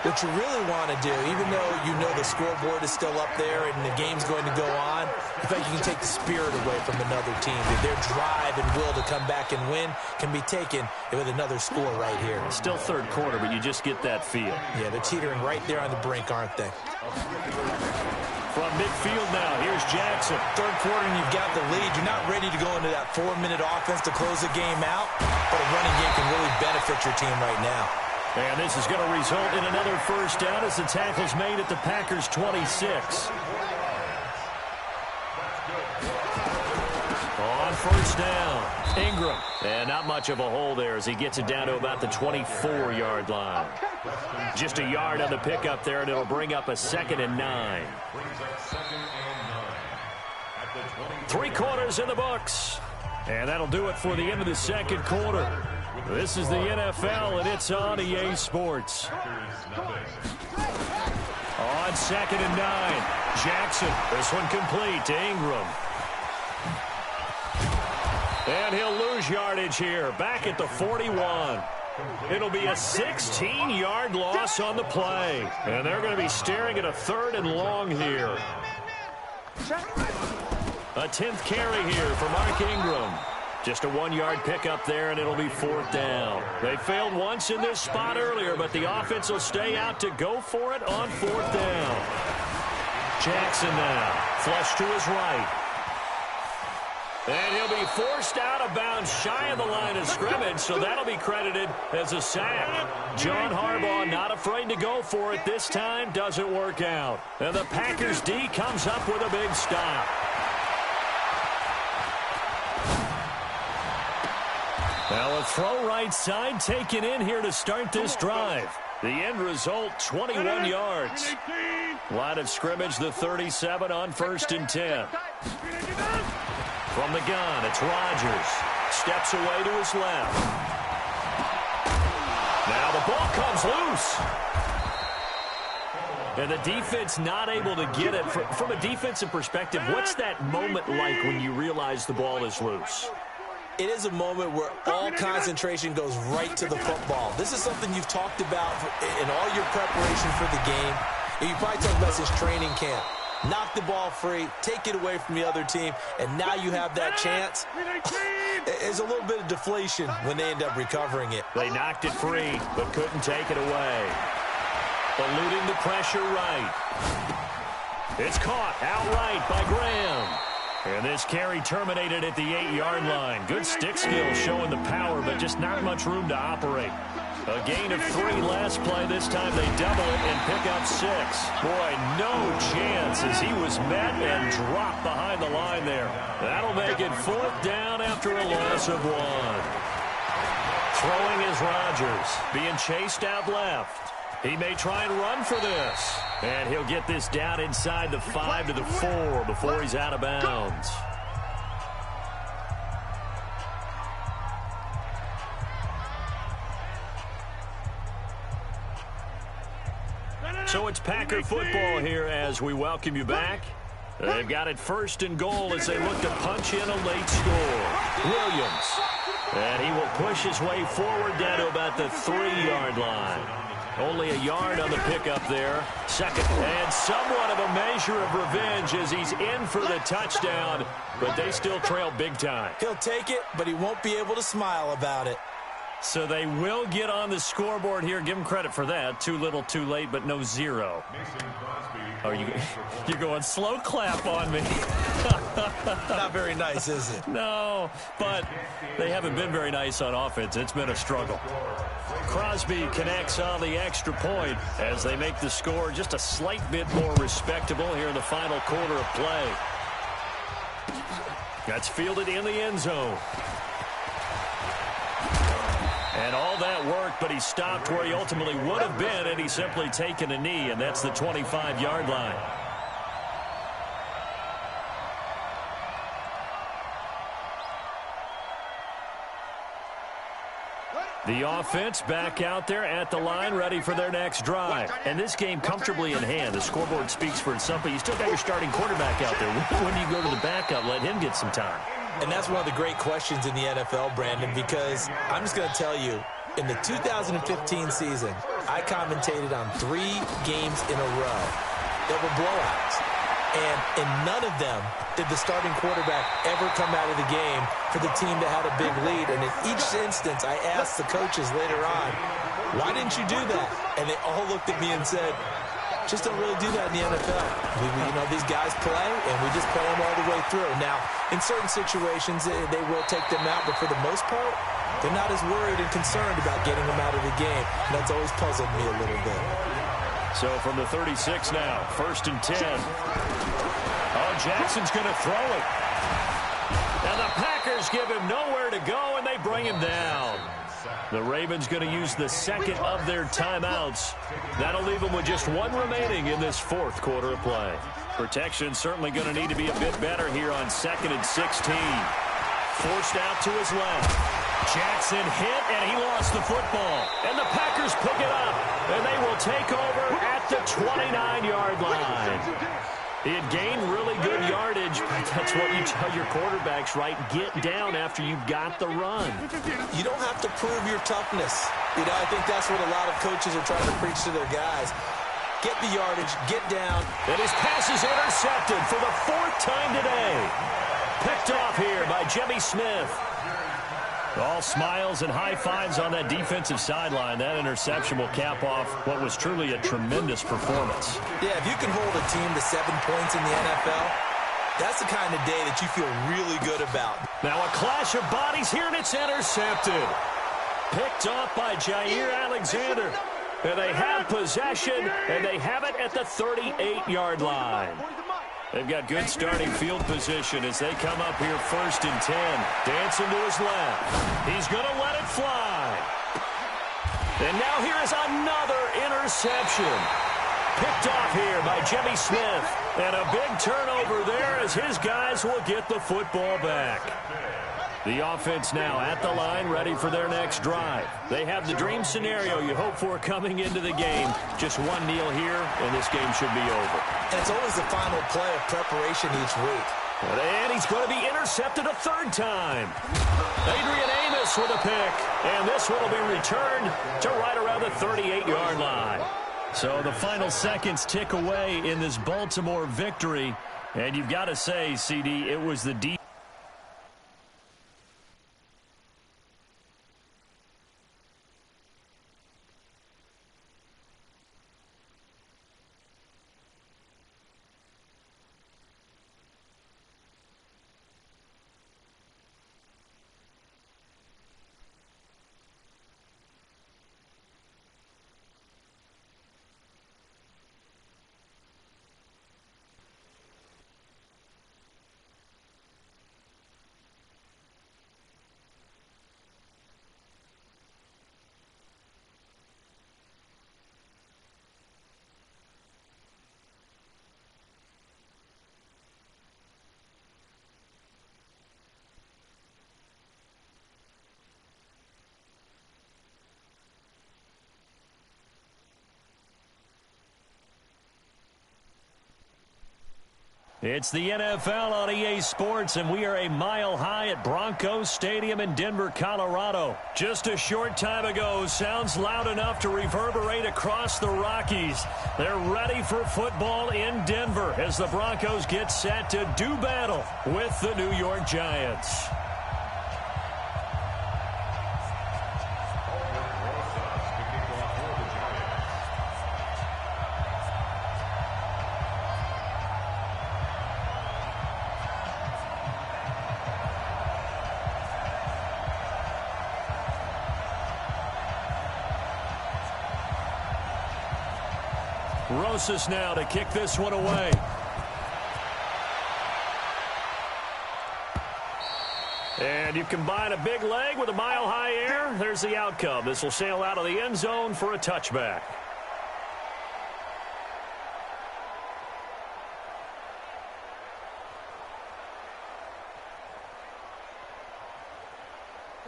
what you really want to do, even though you know the scoreboard is still up there and the game's going to go on, I think you can take the spirit away from another team. Their drive and will to come back and win can be taken with another score right here. Still third quarter, but you just get that feel. Yeah, they're teetering right there on the brink, aren't they? From midfield now, here's Jackson. Third quarter and you've got the lead. You're not ready to go into that 4-minute offense to close the game out, but a running game can really benefit your team right now. And this is going to result in another first down as the tackle's made at the Packers' 26. On first down, Ingram. And not much of a hole there as he gets it down to about the 24-yard line. Just a yard on the pickup there, and it'll bring up a 2nd and 9. 3 quarters in the books. And that'll do it for the end of the second quarter. This is the NFL, and it's on EA Sports. On 2nd and 9, Jackson. This one complete to Ingram. And he'll lose yardage here, back at the 41. It'll be a 16-yard loss on the play. And they're going to be staring at a 3rd and long here. A 10th carry here for Mark Ingram. Just a 1-yard pickup there, and it'll be 4th down. They failed once in this spot earlier, but the offense will stay out to go for it on 4th down. Jackson now, flush to his right. And he'll be forced out of bounds shy of the line of scrimmage, so that'll be credited as a sack. John Harbaugh not afraid to go for it this time, doesn't work out. And the Packers D comes up with a big stop. Now a throw right side taken in here to start this drive. The end result, 21 yards. Line of scrimmage, the 37 on 1st and 10. From the gun, it's Rodgers. Steps away to his left. Now the ball comes loose. And the defense not able to get it. From a defensive perspective, what's that moment like when you realize the ball is loose? It is a moment where all concentration goes right to the football. This is something you've talked about in all your preparation for the game. And you probably talked about this training camp. Knock the ball free, take it away from the other team, and now you have that chance. There's a little bit of deflation when they end up recovering it. They knocked it free, but couldn't take it away. Eluding the pressure right. It's caught outright by Graham. And this carry terminated at the 8-yard line. Good stick skill showing the power, but just not much room to operate. A gain of 3 last play. This time they double it and pick up 6. Boy, no chance as he was met and dropped behind the line there. That'll make it 4th down after a loss of 1. Throwing is Rodgers, being chased out left. He may try and run for this. And he'll get this down inside the 5 to the 4 before he's out of bounds. So it's Packer football here as we welcome you back. They've got it 1st and goal as they look to punch in a late score. Williams. And he will push his way forward down to about the 3-yard line. Only a yard on the pickup there. 2nd and somewhat of a measure of revenge as he's in for the touchdown, but they still trail big time. He'll take it, but he won't be able to smile about it. So they will get on the scoreboard here. Give him credit for that. Too little, too late, but no 0. Oh, you're going slow clap on me. Not very nice, is it? No, but they haven't been very nice on offense. It's been a struggle. Crosby connects on the extra point as they make the score just a slight bit more respectable here in the final quarter of play. That's fielded in the end zone. And all that worked, but he stopped where he ultimately would have been, and he's simply taken a knee, and that's the 25-yard line. The offense back out there at the line, ready for their next drive. And this game comfortably in hand. The scoreboard speaks for itself, but you still got your starting quarterback out there. When do you go to the backup, let him get some time? And that's one of the great questions in the NFL, Brandon, because I'm just going to tell you, in the 2015 season, I commentated on 3 games in a row that were blowouts. And in none of them did the starting quarterback ever come out of the game for the team that had a big lead. And in each instance, I asked the coaches later on, why didn't you do that? And they all looked at me and said, just don't really do that in the NFL. You know, these guys play, and we just play them all the way through. Now, in certain situations, they will take them out, but for the most part, they're not as worried and concerned about getting them out of the game. And that's always puzzled me a little bit. So from the 36 now, 1st and 10. Oh, Jackson's going to throw it. And the Packers give him nowhere to go, and they bring him down. The Ravens going to use the 2nd of their timeouts. That'll leave them with just 1 remaining in this 4th quarter of play. Protection certainly going to need to be a bit better here on 2nd and 16. Forced out to his left. Jackson hit, and he lost the football. And the Packers pick it up, and they will take over at the 29-yard line. He had gained really good yardage, but that's what you tell your quarterbacks, right? Get down after you've got the run. You don't have to prove your toughness. You know, I think that's what a lot of coaches are trying to preach to their guys. Get the yardage, get down. And his pass is intercepted for the 4th time today. Picked off here by Jimmy Smith. All smiles and high fives on that defensive sideline. That interception will cap off what was truly a tremendous performance. Yeah, if you can hold a team to 7 points in the NFL, that's the kind of day that you feel really good about. Now a clash of bodies here, and it's intercepted. Picked off by Jair Alexander. And they have possession, and they have it at the 38-yard line. They've got good starting field position as they come up here 1st and 10. Dancing to his left. He's going to let it fly. And now here is another interception. Picked off here by Jimmy Smith. And a big turnover there as his guys will get the football back. The offense now at the line, ready for their next drive. They have the dream scenario you hope for coming into the game. Just 1 kneel here, and this game should be over. And it's always the final play of preparation each week. And he's going to be intercepted a 3rd time. Adrian Amos with a pick, and this one will be returned to right around the 38-yard line. So the final seconds tick away in this Baltimore victory, and you've got to say, CD, it was the defense. It's the NFL on EA Sports, and we are a mile high at Broncos Stadium in Denver, Colorado. Just a short time ago, sounds loud enough to reverberate across the Rockies. They're ready for football in Denver as the Broncos get set to do battle with the New York Giants. Rosas now to kick this one away. And you combine a big leg with a mile-high air. There's the outcome. This will sail out of the end zone for a touchback.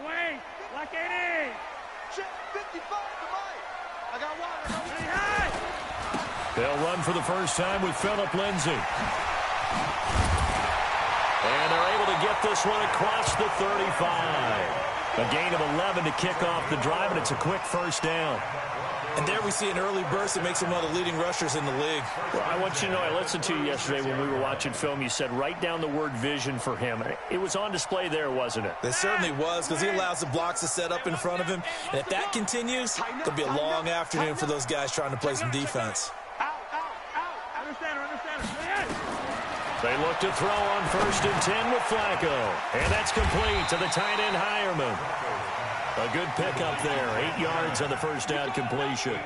Wait, like 80. Check 55 to Mike. I got one. They'll run for the first time with Phillip Lindsay. And they're able to get this one across the 35. A gain of 11 to kick off the drive, and it's a quick first down. And there we see an early burst that makes him one of the leading rushers in the league. Well, I want you to know, I listened to you yesterday when we were watching film. You said write down the word vision for him. It was on display there, wasn't it? It certainly was, because he allows the blocks to set up in front of him. And if that continues, it'll be a long afternoon for those guys trying to play some defense. They look to throw on 1st and 10 with Flacco. And that's complete to the tight end Hireman. A good pickup there. 8 yards on the first down completion.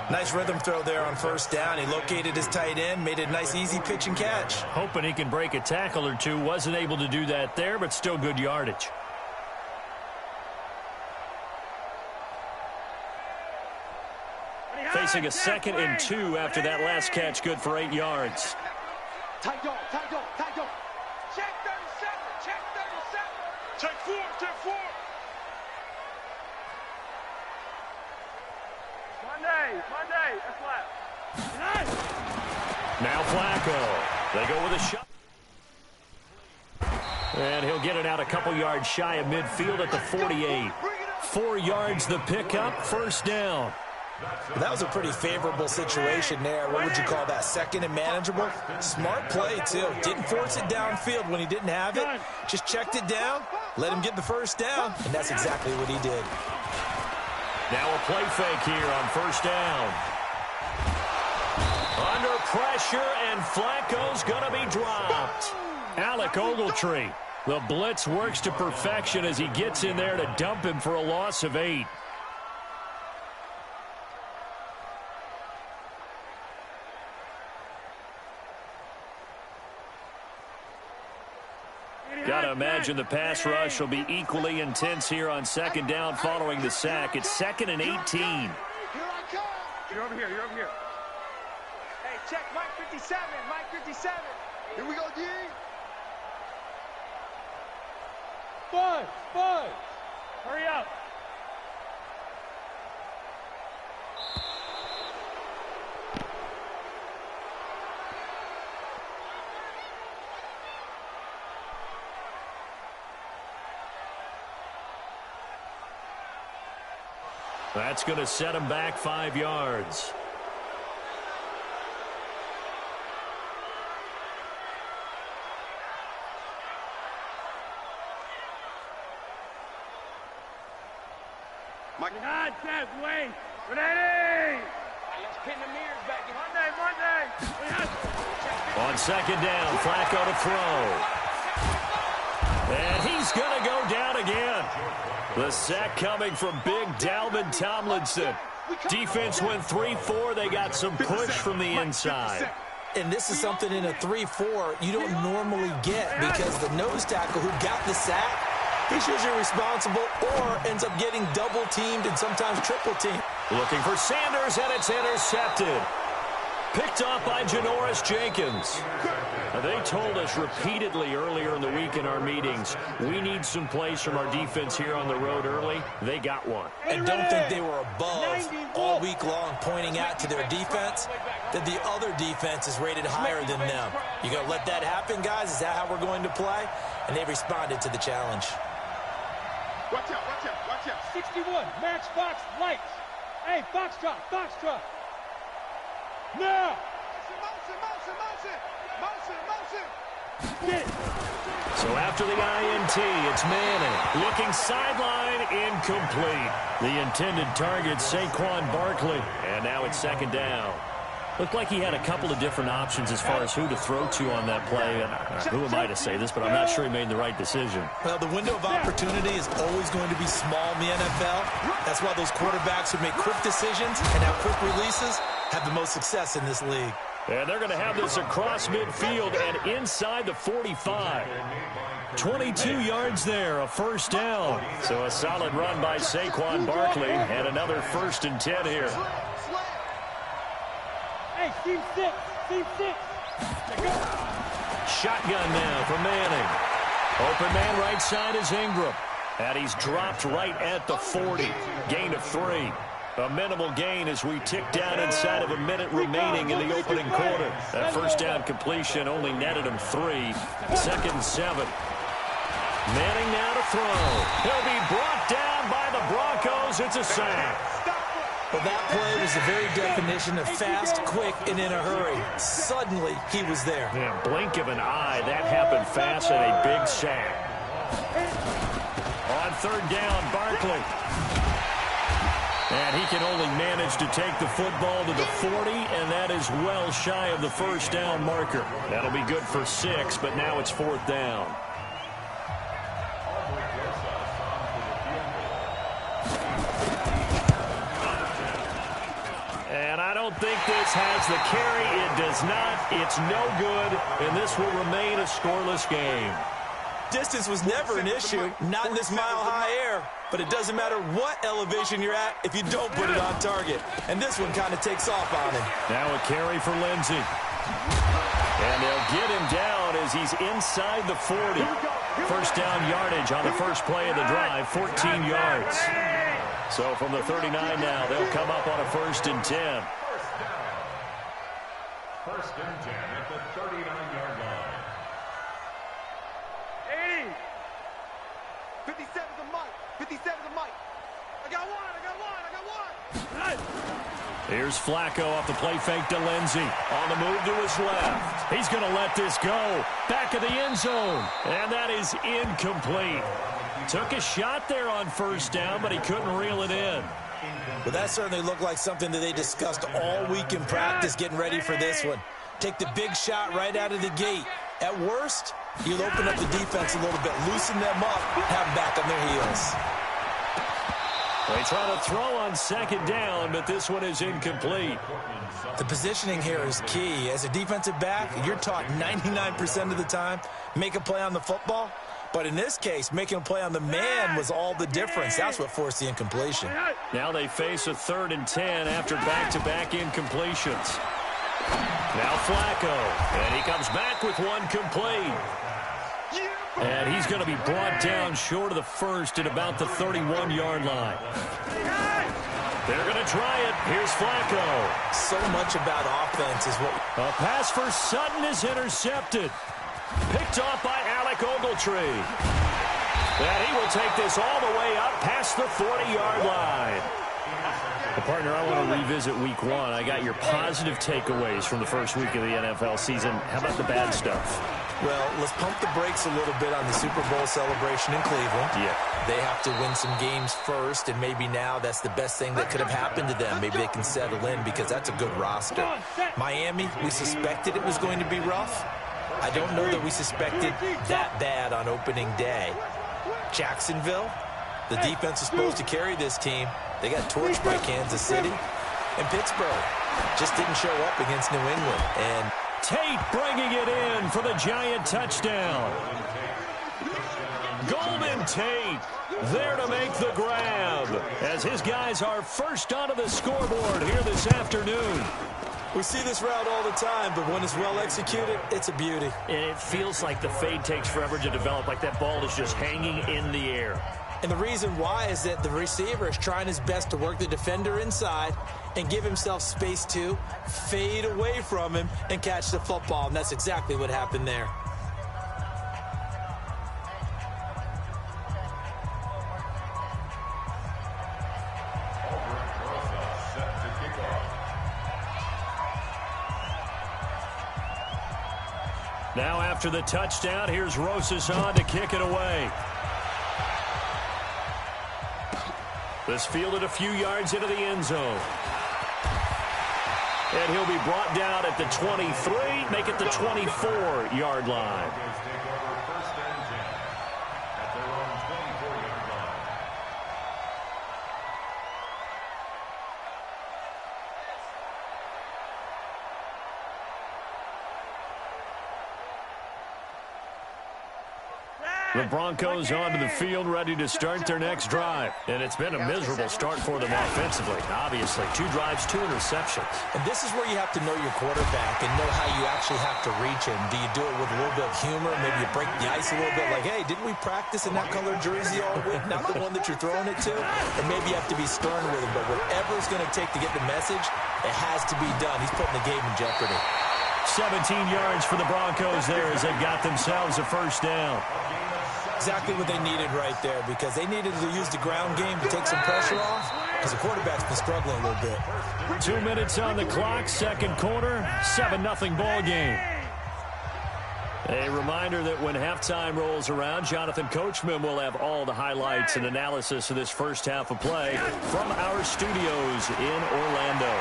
Nice rhythm throw there on first down. He located his tight end, made it a nice easy pitch and catch. Hoping he can break a tackle or two. Wasn't able to do that there, but still good yardage. Facing a 2nd and 2 after that last catch, good for 8 yards. Tight dog. Check 37. Check 4. Monday, that's left. Now Flacco. They go with a shot. And he'll get it out a couple yards shy of midfield at the 48. 4 yards the pickup, first down. That was a pretty favorable situation there. What would you call that? 2nd and manageable? Smart play, too. Didn't force it downfield when he didn't have it. Just checked it down, let him get the first down, and that's exactly what he did. Now a play fake here on first down. Under pressure, and Flacco's going to be dropped. Alec Ogletree. The blitz works to perfection as he gets in there to dump him for a loss of 8. Got to imagine the pass rush will be equally intense here on 2nd down following the sack. It's 2nd and 18. Here I come. You're over here. Hey, check Mike 57. Here we go, D. Buzz. Hurry up. That's going to set him back 5 yards. Mike. God, Seth, wait. Ready. Let's pin the mirrors back. Monday. On 2nd down, Flacco to throw. And he's going to go down again. The sack coming from big Dalvin Tomlinson. Defense went 3-4. They got some push from the inside. And this is something in a 3-4 you don't normally get, because the nose tackle who got the sack, he's usually responsible or ends up getting double-teamed and sometimes triple-teamed. Looking for Sanders, and it's intercepted. Picked off by Janoris Jenkins. They told us repeatedly earlier in the week in our meetings, we need some plays from our defense here on the road early. They got one. And don't think they were above all week long, pointing out to their defense that the other defense is rated higher than them. You going to let that happen, guys? Is that how we're going to play? And they responded to the challenge. Watch out, watch out, watch out. 61, Matchbox Lights. Hey, Foxtrot, Foxtrot. Now. Motion, motion, motion, motion, motion. Get it. So after the INT, it's Manning. Looking sideline, incomplete. The intended target, Saquon Barkley. And now it's second down. Looked like he had a couple of different options as far as who to throw to on that play. Who am I to say this, but I'm not sure he made the right decision. Well, the window of opportunity is always going to be small in the NFL. That's why those quarterbacks who make quick decisions and have quick releases have the most success in this league. And they're going to have this across midfield and inside the 45. 22 yards there, a first down. So a solid run by Saquon Barkley and another 1st and 10 here. Hey, team 6, team 6. Shotgun now for Manning. Open man right side is Ingram. And he's dropped right at the 40. Gain of 3. A minimal gain as we tick down inside of a minute remaining in the opening quarter. That first down completion only netted him 3. 2nd and 7. Manning now to throw. He'll be brought down by the Broncos. It's a sack. Well, that play was the very definition of fast, quick, and in a hurry. Suddenly, he was there. Yeah, blink of an eye. That happened fast and a big sack. On 3rd down, Barkley. And he can only manage to take the football to the 40, and that is well shy of the first down marker. That'll be good for 6, but now it's 4th down. And I don't think this has the carry. It does not. It's no good, and this will remain a scoreless game. Distance was never an issue, not in this mile-high air. But it doesn't matter what elevation you're at if you don't put it on target. And this one kind of takes off on him. Now a carry for Lindsey. And they'll get him down as he's inside the 40. First down yardage on the first play of the drive, 14 yards. So from the 39 now, they'll come up on a 1st and 10. 1st and 10 at the 39-yard line. 80. 57 the mic. 57 the mic. I got one. I got one. I got one. Here's Flacco off the play fake to Lindsey. On the move to his left. He's going to let this go. Back of the end zone. And that is incomplete. Took a shot there on 1st down, but he couldn't reel it in. Well, that certainly looked like something that they discussed all week in practice getting ready for this one. Take the big shot right out of the gate. At worst, you'll open up the defense a little bit, loosen them up, have them back on their heels. They try to throw on 2nd down, but this one is incomplete. The positioning here is key. As a defensive back, you're taught 99% of the time, make a play on the football. But in this case, making a play on the man was all the difference. That's what forced the incompletion. Now they face a 3rd and 10 after back-to-back incompletions. Now Flacco, and he comes back with one complete. And he's going to be brought down short of the 1st at about the 31-yard line. They're going to try it. Here's Flacco. So much about offense is what... A pass for Sutton is intercepted. Picked off by Alec Ogletree. And he will take this all the way up past the 40-yard line. Well, partner, I want to revisit week 1. I got your positive takeaways from the first week of the NFL season. How about the bad stuff? Well, let's pump the brakes a little bit on the Super Bowl celebration in Cleveland. Yeah. They have to win some games first, and maybe now that's the best thing that could have happened to them. Maybe they can settle in because that's a good roster. Miami, we suspected it was going to be rough. I don't know that we suspected that bad on opening day. Jacksonville, the defense is supposed to carry this team. They got torched by Kansas City. And Pittsburgh just didn't show up against New England. And Tate bringing it in for the Giant touchdown. Golden Tate there to make the grab as his guys are first onto the scoreboard here this afternoon. We see this route all the time, but when it's well executed, it's a beauty. And it feels like the fade takes forever to develop, like that ball is just hanging in the air. And the reason why is that the receiver is trying his best to work the defender inside and give himself space to fade away from him and catch the football, and that's exactly what happened there. Now after the touchdown, here's Rosas on to kick it away. This fielded a few yards into the end zone. And he'll be brought down at the 23, make it the 24-yard line. The Broncos onto the field, ready to start their next drive. And it's been a miserable start for them offensively. Obviously, 2 drives, 2 interceptions. And this is where you have to know your quarterback and know how you actually have to reach him. Do you do it with a little bit of humor? Maybe you break the ice a little bit like, hey, didn't we practice in that color jersey all week? Not the one that you're throwing it to? Or maybe you have to be stern with him. But whatever it's going to take to get the message, it has to be done. He's putting the game in jeopardy. 17 yards for the Broncos there as they got themselves a first down. Exactly what they needed right there, because they needed to use the ground game to take some pressure off, because the quarterback's been struggling a little bit. 2 minutes on the clock, second quarter, 7-0 ball game. A reminder that when halftime rolls around, Jonathan Coachman will have all the highlights and analysis of this first half of play from our studios in Orlando.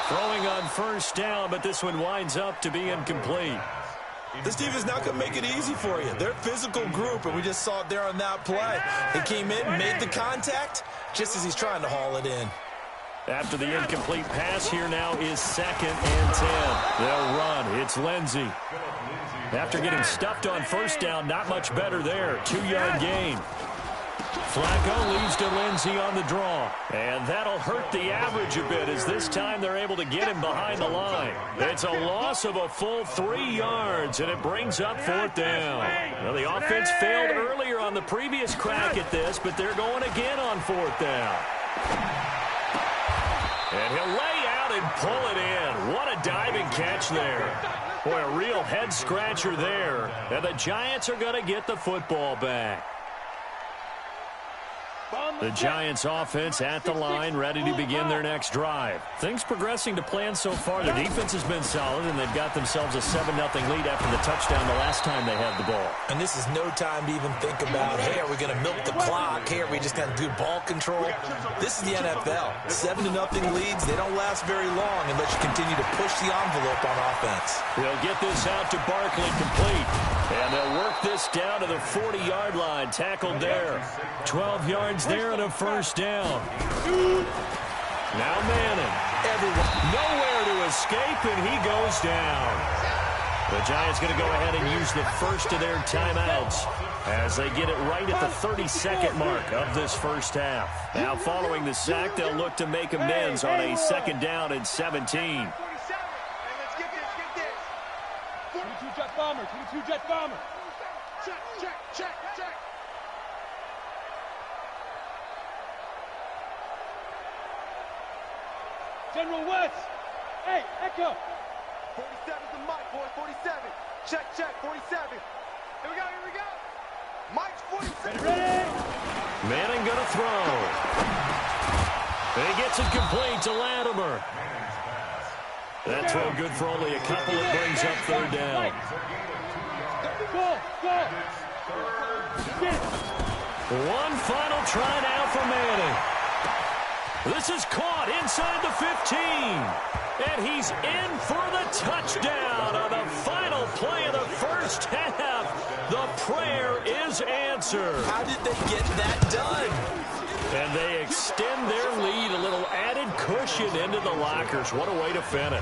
Throwing on first down, but this one winds up to be incomplete. This team is not going to make it easy for you. They're a physical group, and we just saw it there on that play. He came in, made the contact, just as he's trying to haul it in. After the incomplete pass, here now is 2nd and 10. They'll run. It's Lindsey. After getting stuffed on first down, not much better there. 2-yard gain. Flacco leaves to Lindsey on the draw. And that'll hurt the average a bit as this time they're able to get him behind the line. It's a loss of a full 3 yards, and it brings up 4th down. Well, the offense failed earlier on the previous crack at this, but they're going again on 4th down. And he'll lay out and pull it in. What a diving catch there. Boy, a real head-scratcher there. And the Giants are going to get the football back. The Giants offense at the line, ready to begin their next drive. Things progressing to plan so far. Their defense has been solid, and they've got themselves a 7-0 lead after the touchdown the last time they had the ball. And this is no time to even think about, hey, are we going to milk the clock? Hey, are we just going to do ball control? This is the NFL. 7-0 leads, they don't last very long unless you continue to push the envelope on offense. They'll get this out to Barkley complete. And they'll work this down to the 40-yard line. Tackled there. 12 yards there and a first down. Now Manning. Everyone. Nowhere to escape, and he goes down. The Giants going to go ahead and use the first of their timeouts as they get it right at the 32nd mark of this first half. Now following the sack, they'll look to make amends on a 2nd down and 17. 22-jet bomber, 22-jet bomber. Check, check, check, check. General West. Hey, Echo. 47's the mic, boy, 47. Check, check, 47. Here we go. Mike's 47. Ready? Manning going to throw. And he gets it complete to Latimer. That throw good for only a couple. It brings up 3rd down. Go. One final try now for Manning. This is caught inside the 15. And he's in for the touchdown on the final play of the first half. The prayer is answered. How did they get that done? And they extend their lead, a little added cushion into the lockers. What a way to finish.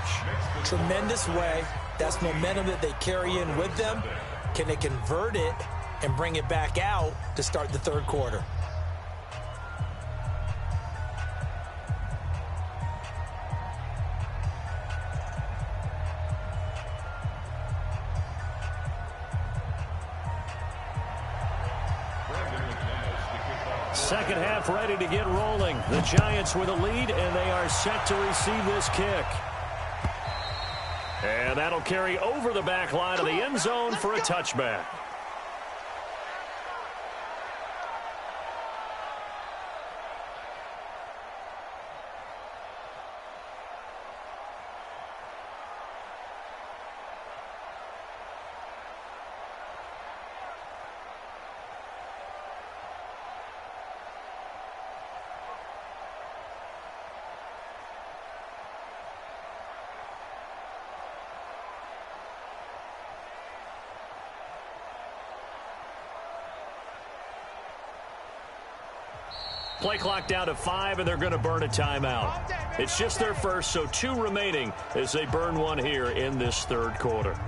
Tremendous way. That's momentum that they carry in with them. Can they convert it and bring it back out to start the 3rd quarter? second half ready to get rolling. The Giants with a lead, and they are set to receive this kick. And that'll carry over the back line of the end zone for a touchback. Play clock down to 5, and they're going to burn a timeout. It's just their first, so 2 remaining as they burn one here in this third quarter.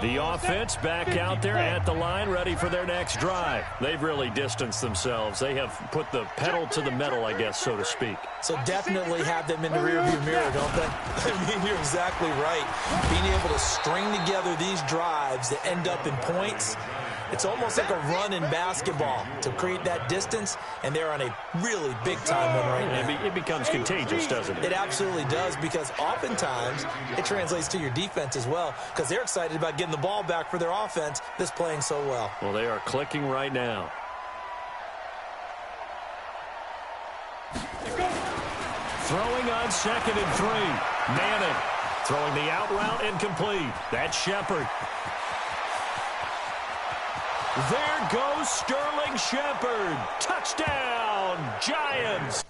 The offense back out there at the line, ready for their next drive. They've really distanced themselves. They have put the pedal to the metal, I guess, so to speak. So definitely have them in the rearview mirror, don't they? I mean, you're exactly right. Being able to string together these drives that end up in points, it's almost like a run in basketball to create that distance, and they're on a really big-time one right now. It becomes contagious, doesn't it? It absolutely does, because oftentimes it translates to your defense as well, because they're excited about getting the ball back for their offense that's playing so well. Well, they are clicking right now. Throwing on 2nd and 3. Manning throwing the out route incomplete. That's Shepard. There goes Sterling Shepard. Touchdown, Giants.